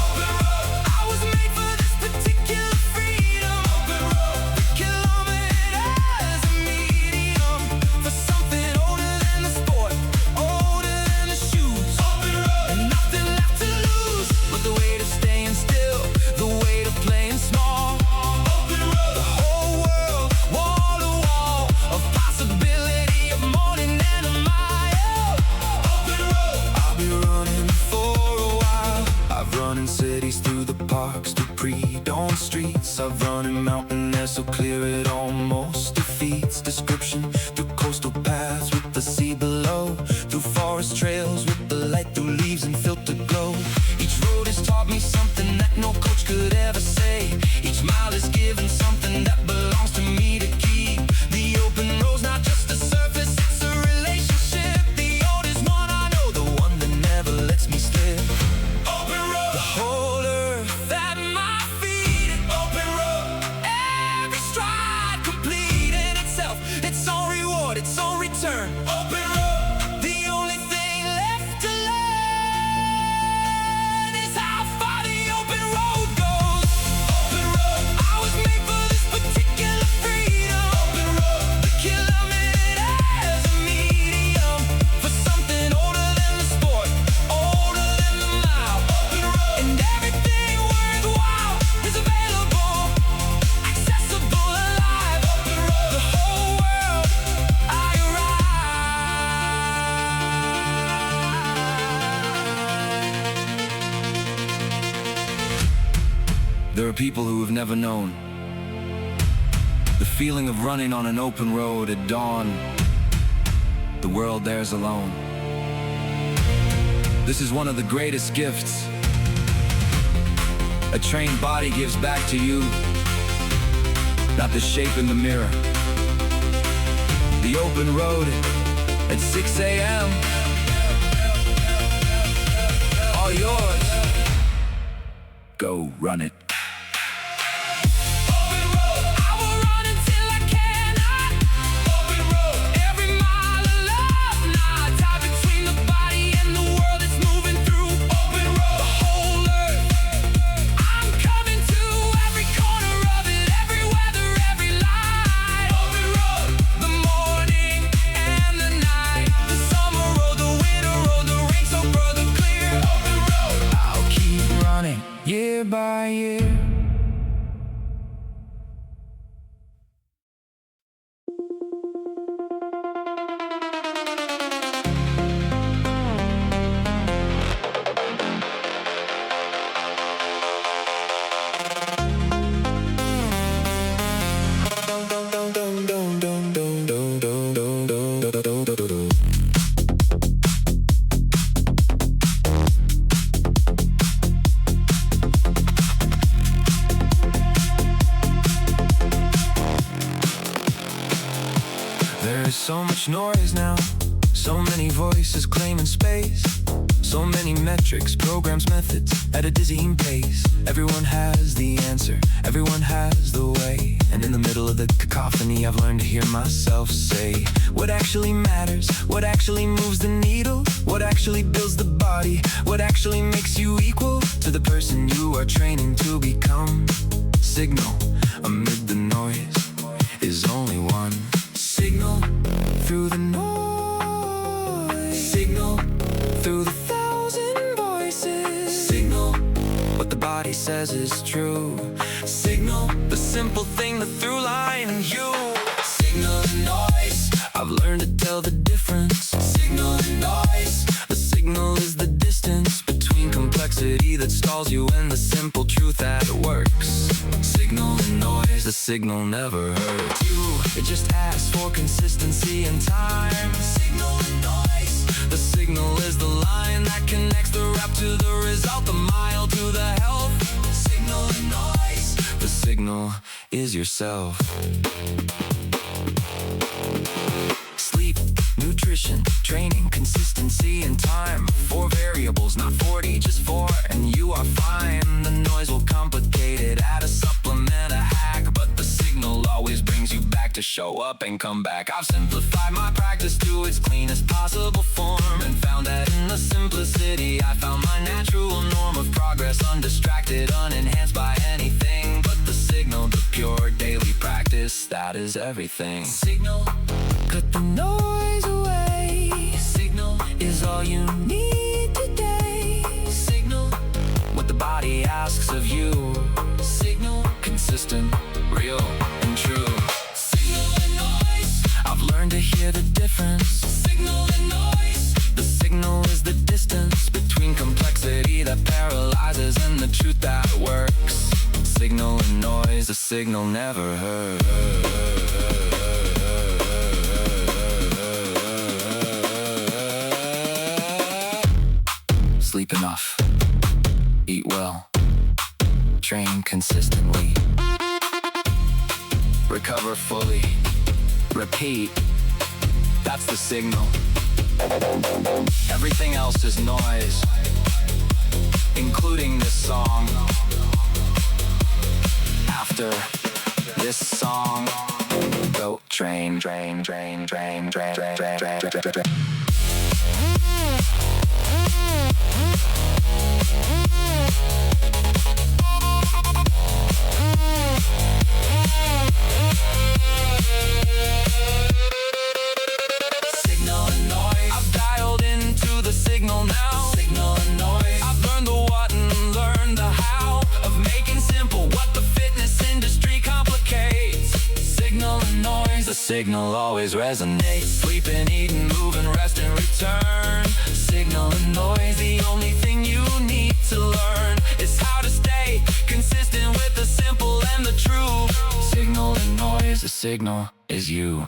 Open road, I was made for this particular freedom. Open road, the kilometers a medium, for something older than the sport, older than the shoes. Open road, and nothing left to lose but the weight of staying still, the weight of playing small. Open road, the whole world, wall to wall, of possibility, of morning and a mile. Open road, I'll be running for a while. I've run in cities, through the parks, through pre-dawn streets. I've run in mountain air so clear it almost defeats description. Through coastal paths with the sea below, through forest trails with the light, through leaves and filtered glow. Each road has taught me something that no coach could ever say. Each mile is given something that belongs to me to keep. The open road's not just a surface, it's a relationship. The oldest one I know, the one that never lets me slip. Open road, the whole earth at my feet. Open road, every stride complete in itself, its own reward, its own return. Open road, the only thing left to learn is how far the open road goes. Open road, I was made for this particular freedom. Open road, the kilometers a medium, for something older than the sport, older than the mile. Open road, and everything worthwhile is available, accessible, alive. Open road, the whole world I ride. There are people who have never known the feeling of running on an open road at dawn, the world theirs alone. This is one of the greatest gifts A trained body gives back to you not the shape in the mirror. The open road at 6 a.m. All yours. Go run it. Open road, I will run until I cannot. Open road, every mile of love, not tied between the body and the world it's moving through. Open road, the whole earth, I'm coming to every corner of it, every weather, every light. Open road, the morning and the night, the summer road, the winter road, the rain so brother clear. Open road, I'll keep running year by year. There's so much noise now, so many voices claiming space, so many metrics, programs, methods at a dizzying pace. Everyone has the answer, everyone has the way, and in the middle of the cacophony I've learned to hear myself say what actually matters, what actually moves the needle, what actually builds the body, what actually makes you equal to the person you are training to become. Signal amid the noise is only one. Signal through the noise. Signal through the thousand voices. Signal what the body says is true. Signal the simple thing, the through line in you. Signal and noise, I've learned to tell the difference. Signal and noise, the signal is the distance between complexity that stalls you and the simple truth that works. Signal and noise, the signal never hurts you. It just asks for consistency and time. Signal and noise, the signal is the line that connects the rep to the result, the mile to the health. Signal and noise, the signal is yourself. Sleep, nutrition, training, consistency, and time. 4 variables, not 40, just 4, and you are fine. The noise will complicate it, add a supplement, a hack, but the signal always brings you back to show up and come back. I've simplified my practice to its cleanest possible form, and found that in the simplicity I found my natural norm of progress, undistracted, unenhanced by anything but the signal, the pure daily practice, that is everything. Signal, cut the noise away. Signal is all you need today. Signal, what the body asks of you. Signal, consistent, real, and true. Signal and noise, I've learned to hear the difference. Signal and noise, the signal is the distance between complexity that paralyzes and the truth that works. Signal and noise, the signal never hurts. Sleep enough, eat well, train consistently, recover fully, repeat, that's the signal. Everything else is noise, including this song. After this song, go train, train, train, train, train, train, train, train, train, train, train. Signal and noise, I've dialed into the signal now. Signal and noise, I've learned the what and learned the how of making simple what the fitness industry complicates. Signal and noise, the signal always resonates. Sleeping, eating, moving, rest and return. Signal and noise, the only thing you need to learn is how to stay consistent with the simple and the true. Signal and noise, the signal is you.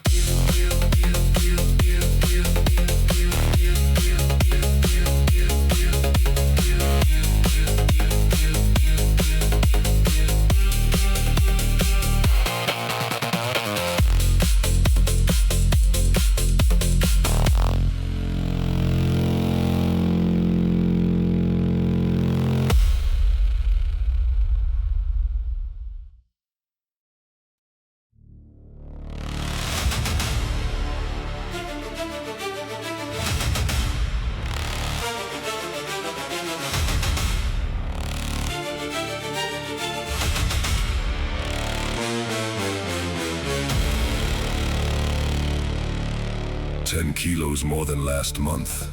10 kilos more than last month,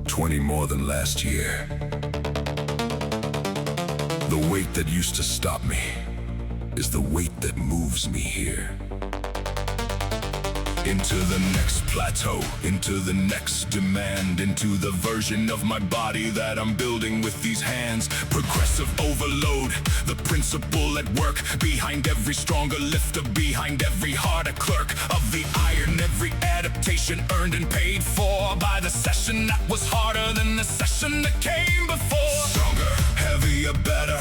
20 more than last year. The weight that used to stop me is the weight that moves me here. Into the next plateau, into the next demand, into the version of my body that I'm building with these hands. Progressive overload, the principle at work behind every stronger lifter, behind every harder clerk of the iron. Every adaptation earned and paid for by the session that was harder than the session that came before. Stronger, heavier, better,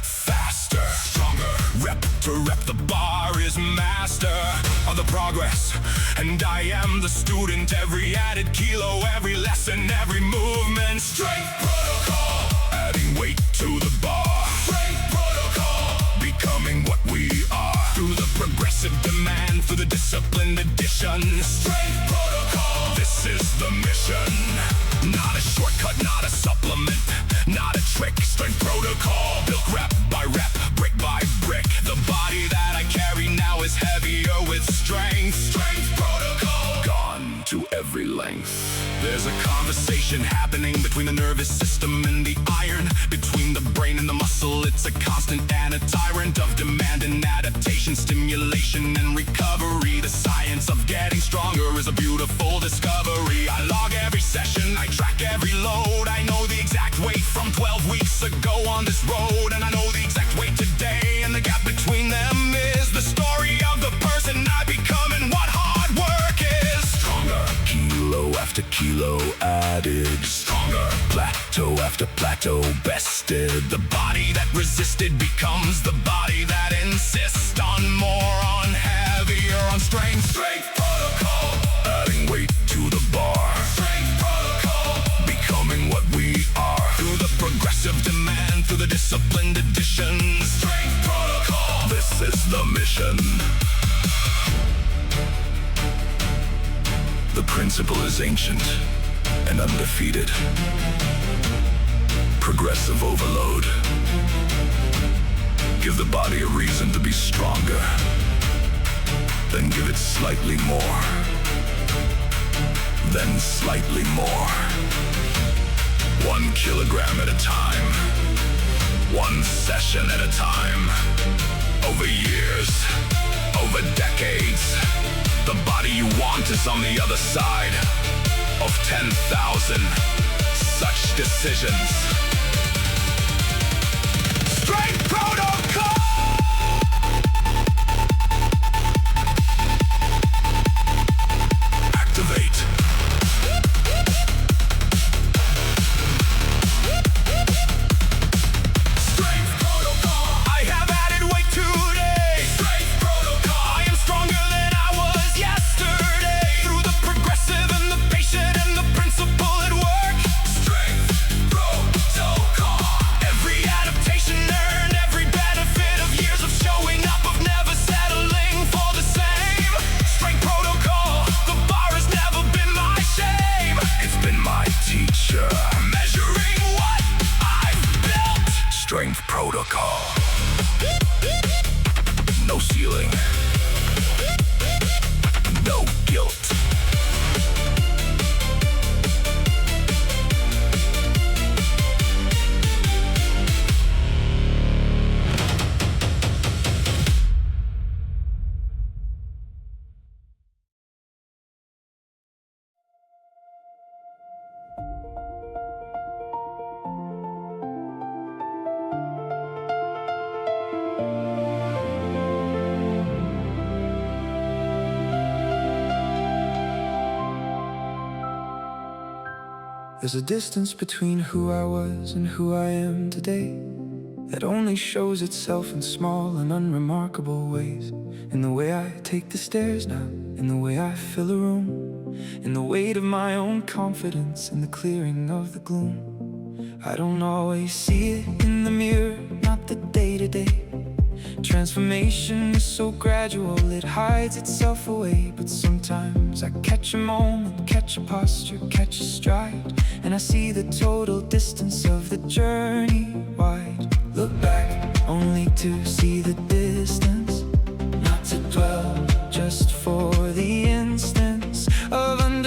faster, stronger. Rep to rep, the bar is master of the progress, and I am the student. Every added kilo, every lesson, every movement. Strength protocol, adding weight to the bar. Strength protocol, becoming what we are. Through the progressive demand, through the disciplined addition. Strength protocol, this is the mission. Not a shortcut, not a supplement, not a trick. Strength protocol, built rep by rep, brick by brick. The body that I carry now is heavier with strength. Strength protocol, gone to every length. There's a conversation happening between the nervous system and the iron, between the brain and the muscle. It's a constant and a tyrant of demand and adaptation, stimulation and recovery. The science of getting stronger is a beautiful discovery. I log every session, I track every load. I know the exact weight from 12 weeks ago on this road, and I know the exact weight today, and the gap between them is the story of the person I become and what hard work is. Stronger, kilo after kilo added. Stronger, plateau after plateau bested. The body that resisted becomes the body that insists on more, on heavier, on strength. Strength protocol, adding weight to the bar. Strength protocol, becoming what we are. Through the progressive demand, through the disciplined addition. Strength protocol, this is the mission. The principle is ancient and undefeated. Progressive overload. Give the body a reason to be stronger, then give it slightly more, then slightly more. 1 kilogram at a time, 1 session at a time. Over years, over decades, the body you want is on the other side of 10,000 such decisions. Strength protocol! Activate. Strength protocol. I have added weight today. Strength protocol. I am stronger than I was yesterday. Through the progressive and the patient and the principle at work. Strength protocol. Every adaptation earned, every benefit of years of showing up, of never settling for the same. Strength protocol. The bar has never been my shame. It's been my teacher, measuring what I've built. Strength protocol. No ceiling. No guilt. There's a distance between who I was and who I am today that only shows itself in small and unremarkable ways. In the way I take the stairs now, in the way I fill a room, in the weight of my own confidence, in the clearing of the gloom. I don't always see it in the mirror, not the day-to-day. Transformation is so gradual, it hides itself away. But sometimes I catch a moment, catch a posture, catch a stride, and I see the total distance of the journey wide. Look back, only to see the distance, not to dwell, just for the instance of a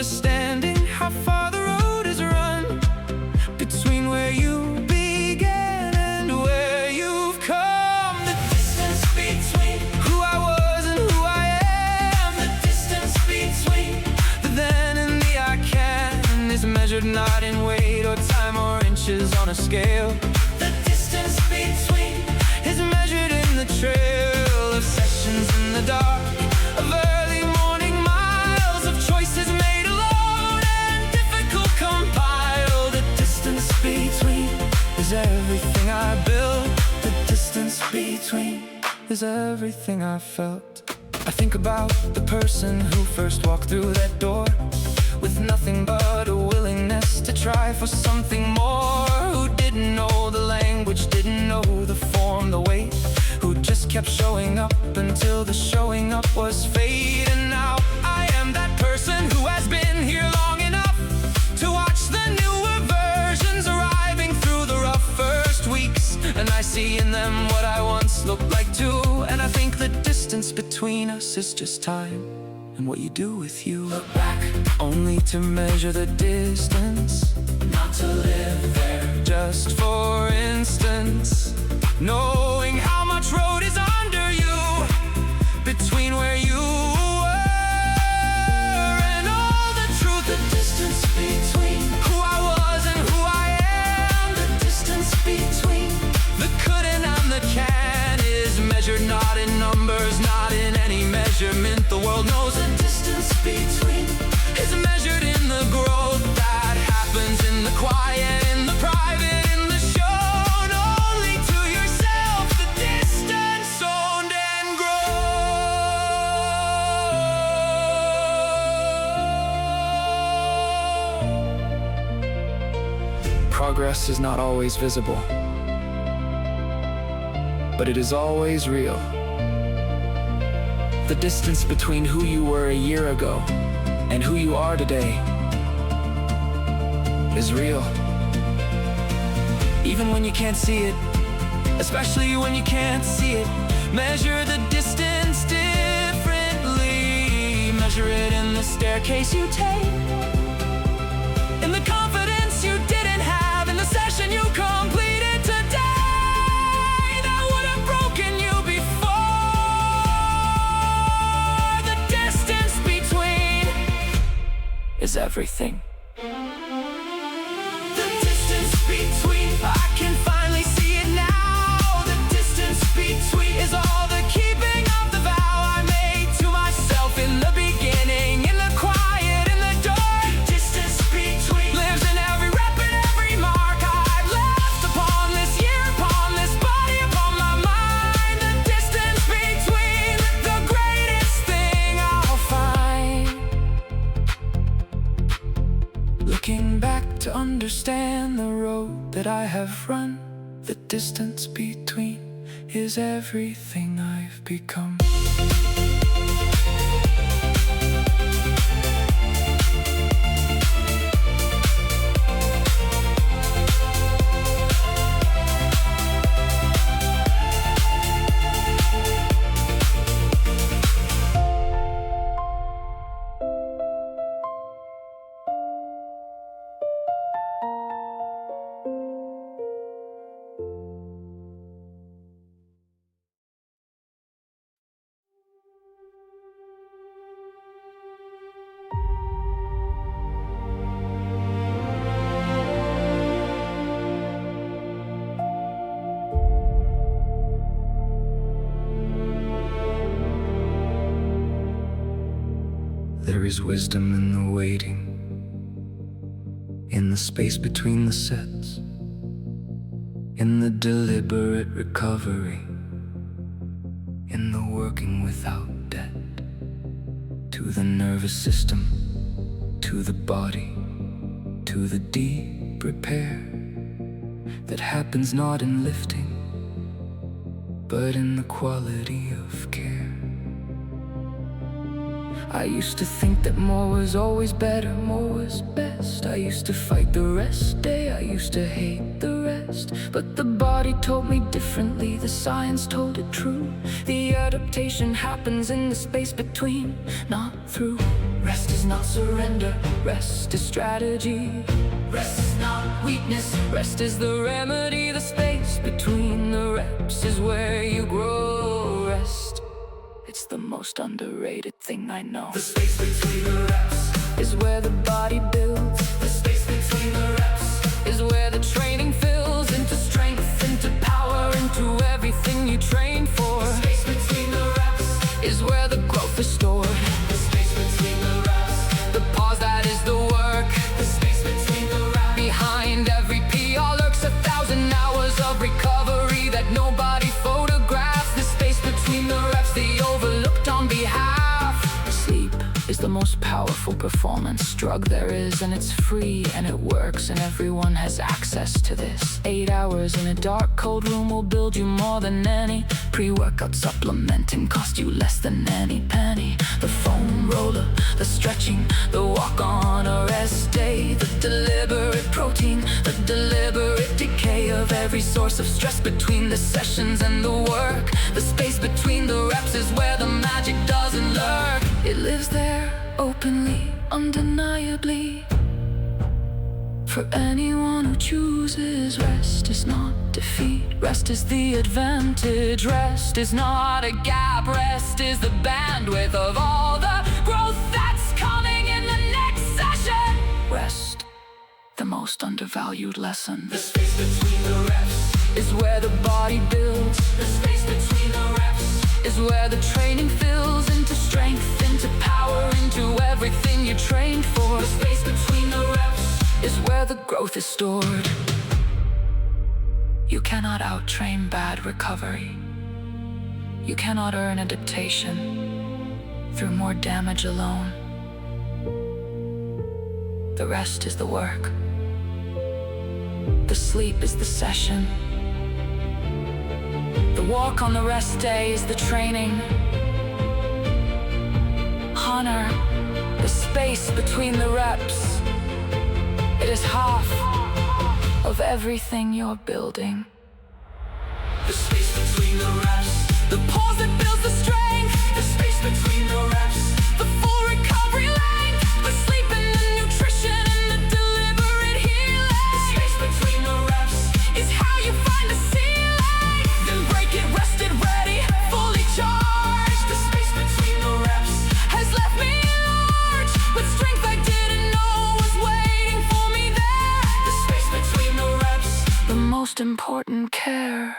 inches on a scale. The distance between Is measured in the trail of sessions in the dark, of early morning miles, of choices made alone and difficult compiled. The distance between is everything I built. The distance between is everything I felt. I think about the person who first walked through that door, with nothing but a willingness to try for something more. Who didn't know the language, didn't know the form, the weight. Who just kept showing up until the showing up was fate. And now I am that person who has been here long enough to watch the newer versions arriving through the rough first weeks. And I see in them what I once looked like too. And I think the distance between us is just time, and what you do with you. look back, Only to measure the distance, not to live there. just for instance. Knowing how much road is under you, between where you were and all the truth. The distance between Who I was and who I am. the distance between The could and the can is measured not in numbers, not in any measurement the world knows. the distance between Is measured in the growth that happens in the quiet, in the private, in the shown only to yourself. The distance owned and grown. Progress is not always visible, but it is always real. The distance between who you were a year ago and who you are today is real. Even when you can't see it, especially when you can't see it. Measure the distance differently. Measure it in the staircase you take, in the confidence you didn't have, in the session you completed today that would have broken you before. The distance between is everything. the distance between I can finally see it now. The distance between is all the keeping of the vow I made to myself in the beginning, in the quiet, in the dark. distance between Lives in every rep and every mark I've left upon this year, upon this body, upon my mind. The distance between, the greatest thing I'll find. Looking back to understand the road that I have run. The distance between is everything I've become. There is wisdom in the waiting, in the space between the sets, in the deliberate recovery, in the working without debt. To the nervous system, to the body, to the deep repair that happens not in lifting, but in the quality of care. I used to think that more was always better, more was best. I used to fight the rest day, I used to hate the rest. But the body told me differently, the science told it true. The adaptation happens in the space between, not through. Rest is not surrender, rest is strategy. Rest is not weakness, rest is the remedy. The space between the reps is where you grow. Rest, it's the most underrated thing I know. The space between the reps is where the body builds. The space between the reps is where the training the overlooked on behalf. Sleep is the most powerful performance drug there is, and it's free and it works, and everyone has access to this. 8 hours in a dark, cold room will build you more than any pre-workout supplement and cost you less than any penny. The foam roller, the stretching, the walk on a rest day, the deliberate protein, the deliberate decay of every source of stress between the sessions and the work. The space between the reps is where the magic doesn't lurk. It lives there, openly, undeniably. For anyone who chooses, rest is not defeat. Rest is the advantage. Rest is not a gap. Rest is the bandwidth of all the growth that's coming in the next session. Rest, the most undervalued lesson. The space between the reps Is where the body builds. The space between the reps Is where the training fills into strength, into power, into everything you trained for. The space between the reps Is where the growth is stored. You cannot out-train bad recovery. You cannot earn adaptation through more damage alone. The rest is the work. The sleep is the session. The walk on the rest day is the training. Honor the space between the reps. It is half of everything you're building. The space between the reps The pause that builds the strength. The space between the reps The full recovery length. The sleep and the nutrition and the deliberate healing. The space between the reps Is how you find the ceiling. Then break it, rested, ready, fully charged. The space between the reps Has left me large with strength I didn't know was waiting for me there. The space between the reps The most important care.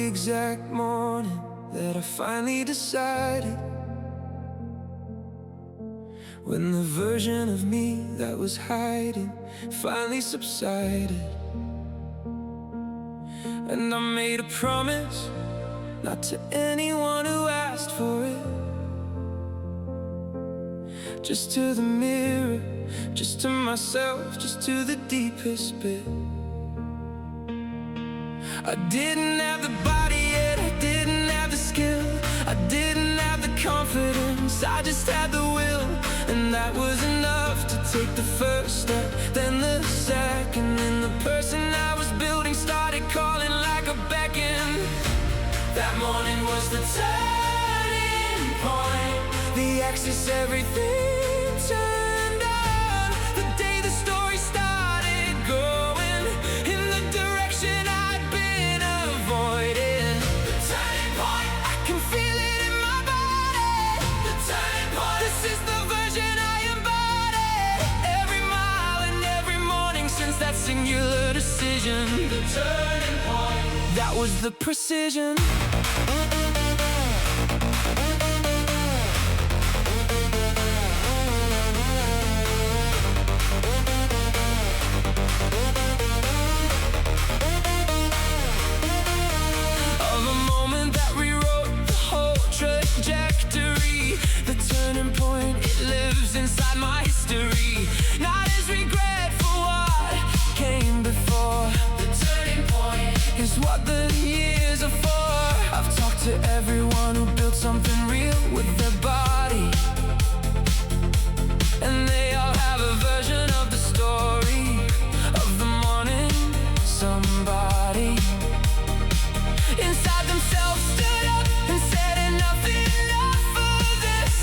Exact morning that I finally decided, when the version of me that was hiding finally subsided. And I made a promise not to anyone who asked for it, just to the mirror, just to myself, just to the deepest bit. I didn't have the body yet, I didn't have the skill, I didn't have the confidence, I just had the will. And that was enough to take the first step, then the second, and the person I was building started calling like a beckon. That morning was the turning point. The axis, everything turned on. The day the story started going in the direction I'd been avoiding. The turning point, I can feel it in my body. the turning point. This is the version I embody. Every mile and every morning since that singular decision. The turning point. That was the precision. Of a moment that rewrote the whole trajectory. The turning point, it lives inside my history. Not as regret for what came before. The turning point Is what the years are for. I've talked to everyone who built something real with their body, and they all have a version of the story of the morning. Somebody inside themselves stood up and said enough of this.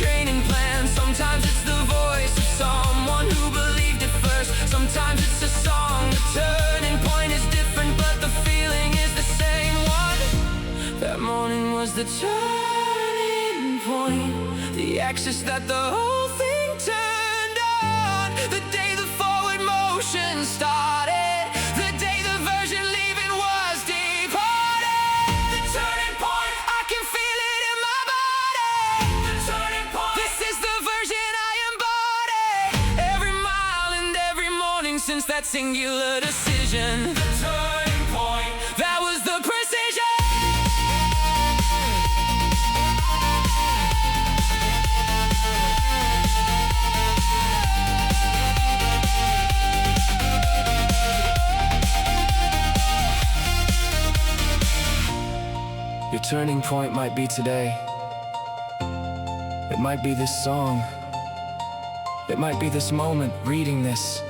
training plan. Sometimes it's the voice of someone who believed it first. Sometimes it's a song. The turning point is different, but the feeling is the same one. That morning was the turning point, the axis that the whole thing turned on. The day the forward motion started, the day the version leaving was departed. The turning point, I can feel it in my body. The turning point, this is the version I embody. Every mile and every morning since that singular decision. The turning point, that was the precision. Your turning point might be today. It might be this song. It might be this moment, reading this,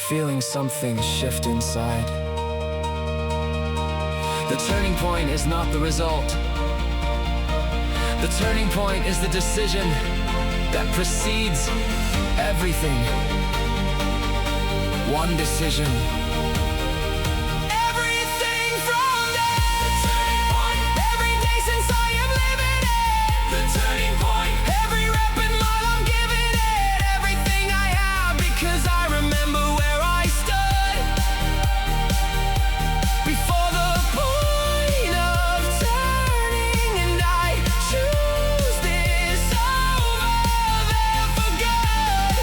feeling something shift inside. The turning point is not the result. The turning point is the decision that precedes everything. One decision. Everything from there. The turning point. Every day since I am living it. The turning point. Every rep and mile I'm giving it. Everything I have, because I remember where I stood before the point of turning, and I choose this over there for good.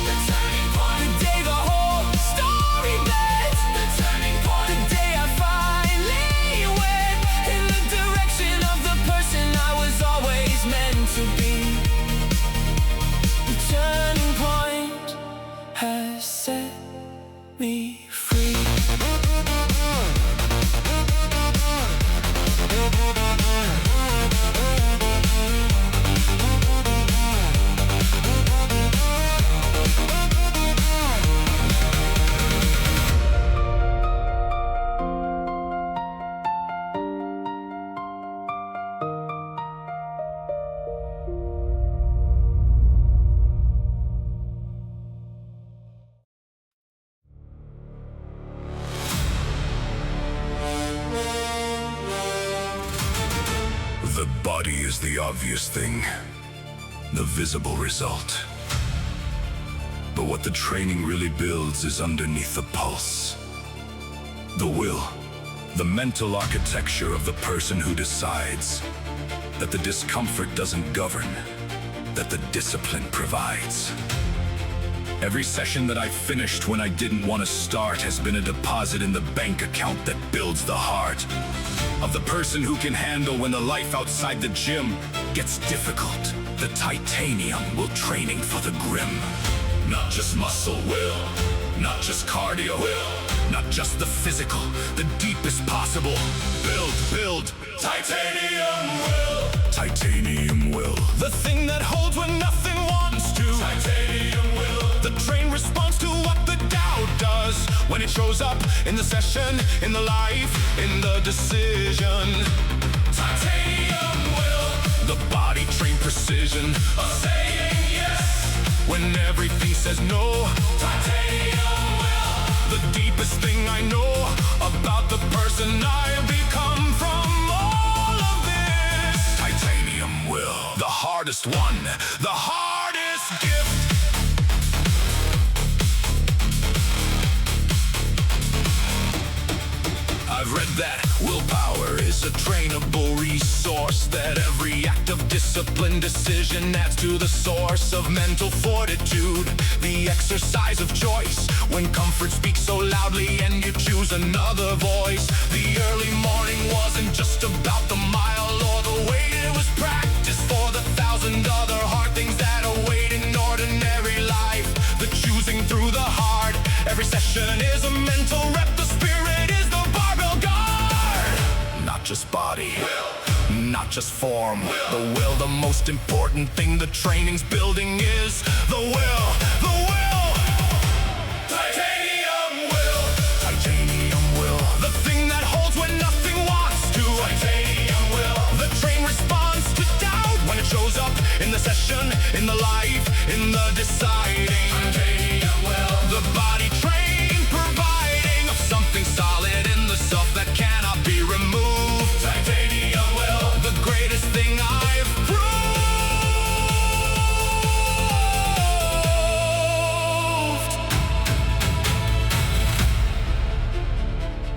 The turning point. The day the whole story bends. The turning point. The day I finally went in the direction of the person I was always meant to be. The turning point has set me free. The body is the obvious thing, the visible result. But what the training really builds is underneath the pulse. The will, the mental architecture of the person who decides that the discomfort doesn't govern, that the discipline provides. Every session that I've finished when I didn't want to start has been a deposit in the bank account that builds the heart of the person who can handle when the life outside the gym gets difficult. The titanium will training for the grim. Not just muscle will, not just cardio will, not just the physical, the deepest possible. Build, titanium will. Titanium will. The thing that holds when nothing wants to. Titanium will. The train responds to what the doubt does when it shows up in the session, in the life, in the decision. Titanium will. The body train precision Of saying yes. when everything says no. Titanium will. The deepest thing I know about the person I've become from all of this. Titanium will. The hardest one, the hardest gift. I've read that willpower is a trainable resource, that every act of discipline decision adds to the source of mental fortitude, the exercise of choice when comfort speaks so loudly and you choose another voice. The early morning wasn't just about the mile or the weight, it was practice for the 1,000 other hard things that await in ordinary life. The choosing through the hard, every session is a mental rep, the spirit is the barbell guard. Not just body, not just form, the will, the most important thing the training's building is the will, the will. Titanium will. Titanium will. The thing deciding. Titanium will. The body trained, providing of something solid in the self that cannot be removed. Titanium will. The greatest thing I've proved.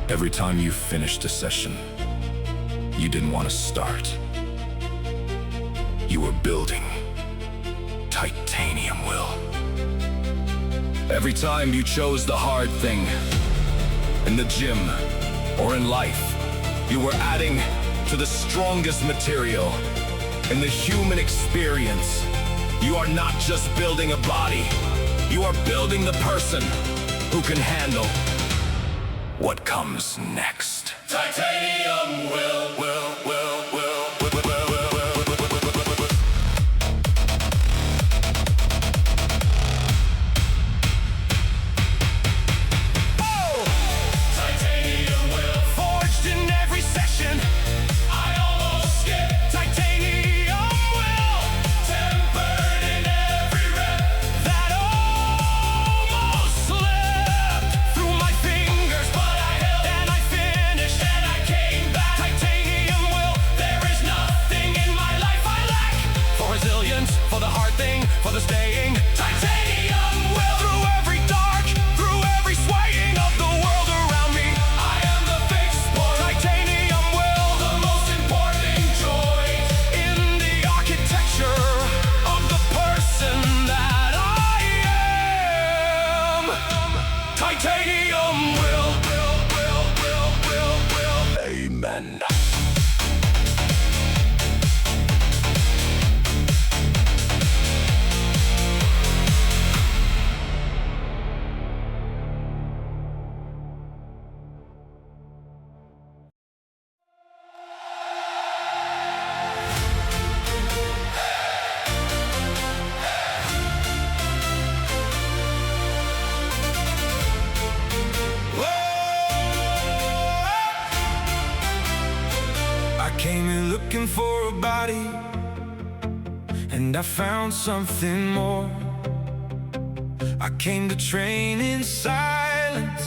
Every time you finished a session, you didn't want to start. You were building titanium will. Every time you chose the hard thing, in the gym or in life, you were adding to the strongest material. In the human experience, you are not just building a body, you are building the person who can handle what comes next. Titanium will. Titanium will. Forged in every session, I almost skipped. Titanium will. Tempered in every rep, that almost slipped through my fingers, but I held and I finished and I came back. Titanium will. There is nothing in my life I lack. For resilience, for the hard thing, for the staying. Titanium will. Through every dark, through every swaying of the world around me, I am the fixed point. Titanium will. The most important joint in the architecture of the person that I am. Titanium will. Amen. I came here looking for a body, and I found something more. I came to train in silence,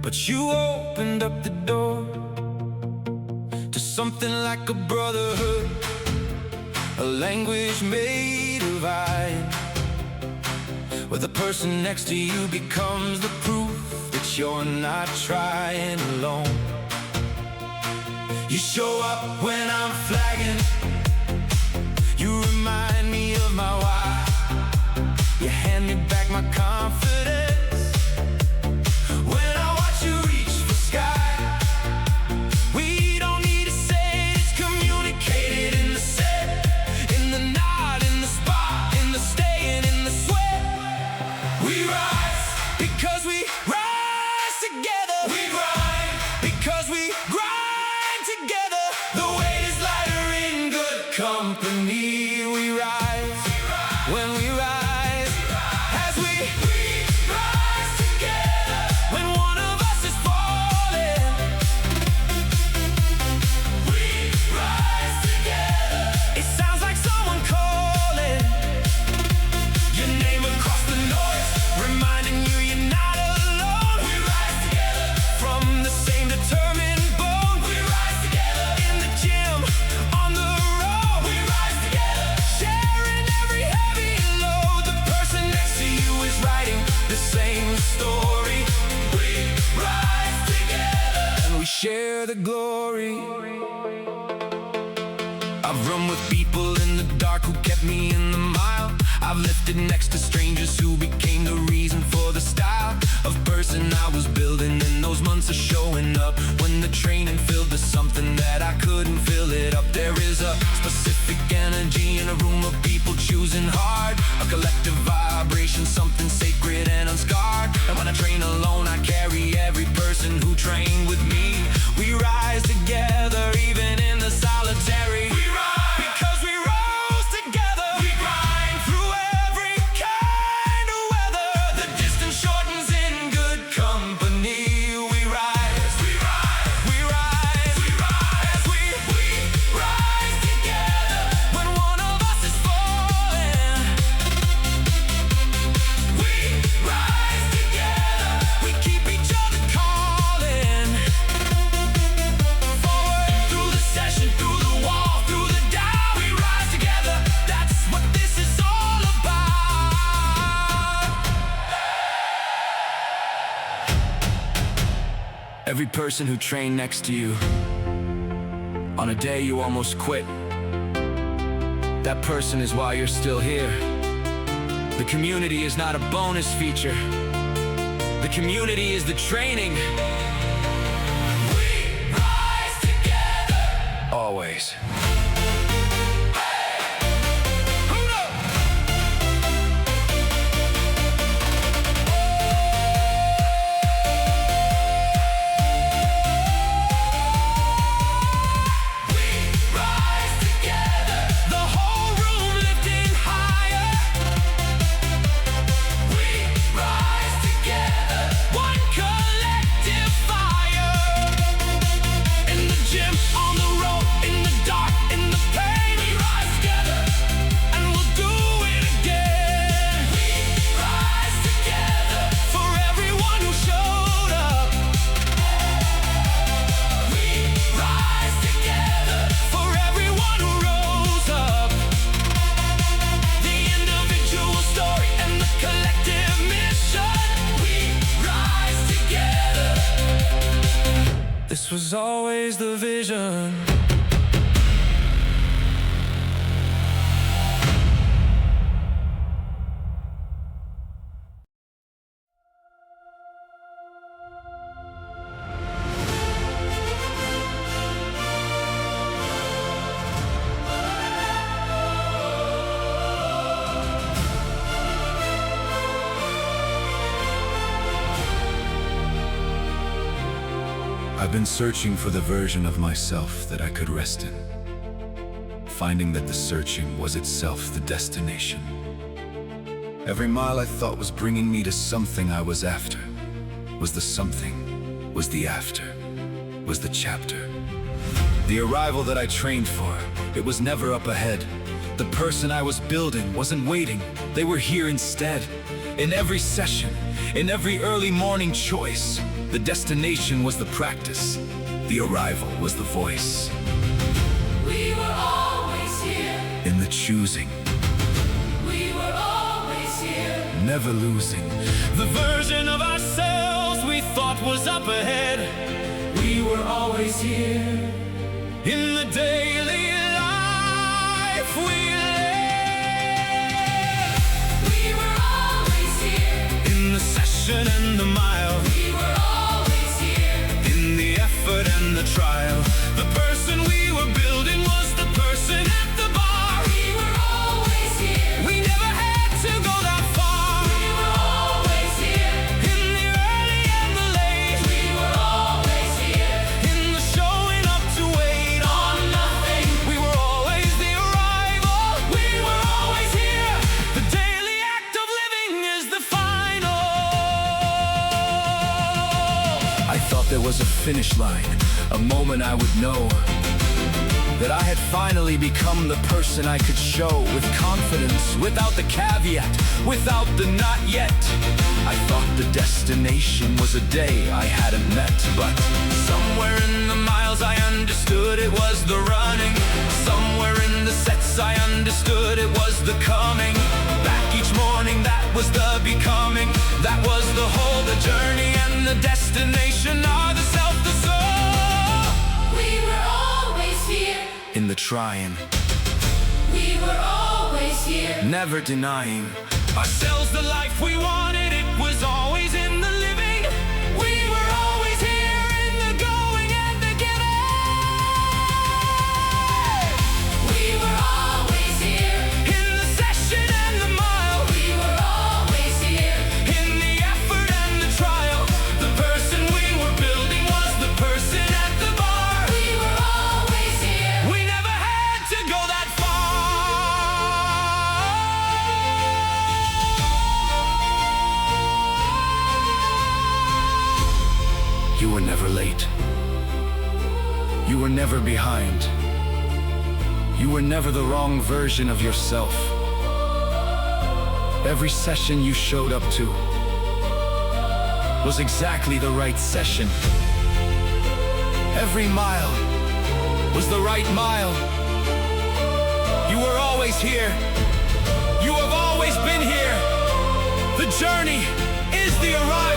but you opened up the door to something like a brotherhood, a language made of iron, where the person next to you becomes the proof that you're not trying alone. You show up when I'm flagging, you remind me of my why. You hand me back my confidence when I watch you reach for sky. We don't need to say it, it's communicated in the set, in the nod, in the spot, in the stay and in the sweat. We rise because we rise together. We grind because we grind together. The weight is lighter in good company. We rise when we rise, as we rise together. When one of us is falling, we rise together. It sounds like someone calling your name across the noise, reminding you you're not alone. We rise together from the same determined bone. We rise together in the gym, on the road. We rise together, sharing every heavy load. The person next to you is writing the same story. We rise together and we share the glory. I've run with people in the dark who kept me in the mile. I've lifted next to strangers who became the reason for the style of person I was building. And those months of showing up when the training filled to something that I couldn't fill it up. There is a specific energy in a room of people choosing hard, a collective vibration, something sacred and unscarred. And when I train alone, I carry every person who trained with me. We rise together even in the solitary. We rise because we rose together. We grind through every kind of weather. The distance shortens in good company. We rise, we rise, we rise, we rise, as we rise together. When one of us is falling, Every person who trained next to you, on a day you almost quit, that person is why you're still here. The community is not a bonus feature. The community is the training. We rise together. Always. This was always the vision. I've been searching for the version of myself that I could rest in, finding that the searching was itself the destination. Every mile I thought was bringing me to something I was after. Was the something, was the after, was the chapter. The arrival that I trained for, it was never up ahead. The person I was building wasn't waiting, they were here instead. In every session, in every early morning choice, the destination was the practice, the arrival was the voice. We were always here. In the choosing, We were always here. never losing. The version of ourselves we thought was up ahead. We were always here. In the daily life we live. We were always here. In the session and the mile, We were always here. in the effort and the trial. The person we were building was the person at the bar. We were always here. We never had to go that far. We were always here. In the early and the late, We were always here. in the showing up to wait on nothing, we were always the arrival. We were always here. The daily act of living is the final. I thought there was a finish line, a moment I would know that I had finally become the person I could show with confidence, without the caveat, without the not yet. I thought the destination was a day I hadn't met, but somewhere in the miles I understood it was the running. Somewhere in the sets I understood it was the coming. Back each morning, that was the becoming. That was the whole, the journey and the destination are the self, the soul. We were always here. In the trying, We were always here. never denying ourselves the life we wanted, it was always in the living. We were always here in the going and the giving. We were always here. In the session and the mile, We were always here. in the effort and the trial. The person we were building was the person at the bar. We were always here. We never had to go that far. You were never late. You were never behind. You were never the wrong version of yourself. Every session you showed up to was exactly the right session. Every mile was the right mile. You were always here. You have always been here. The journey is the arrival.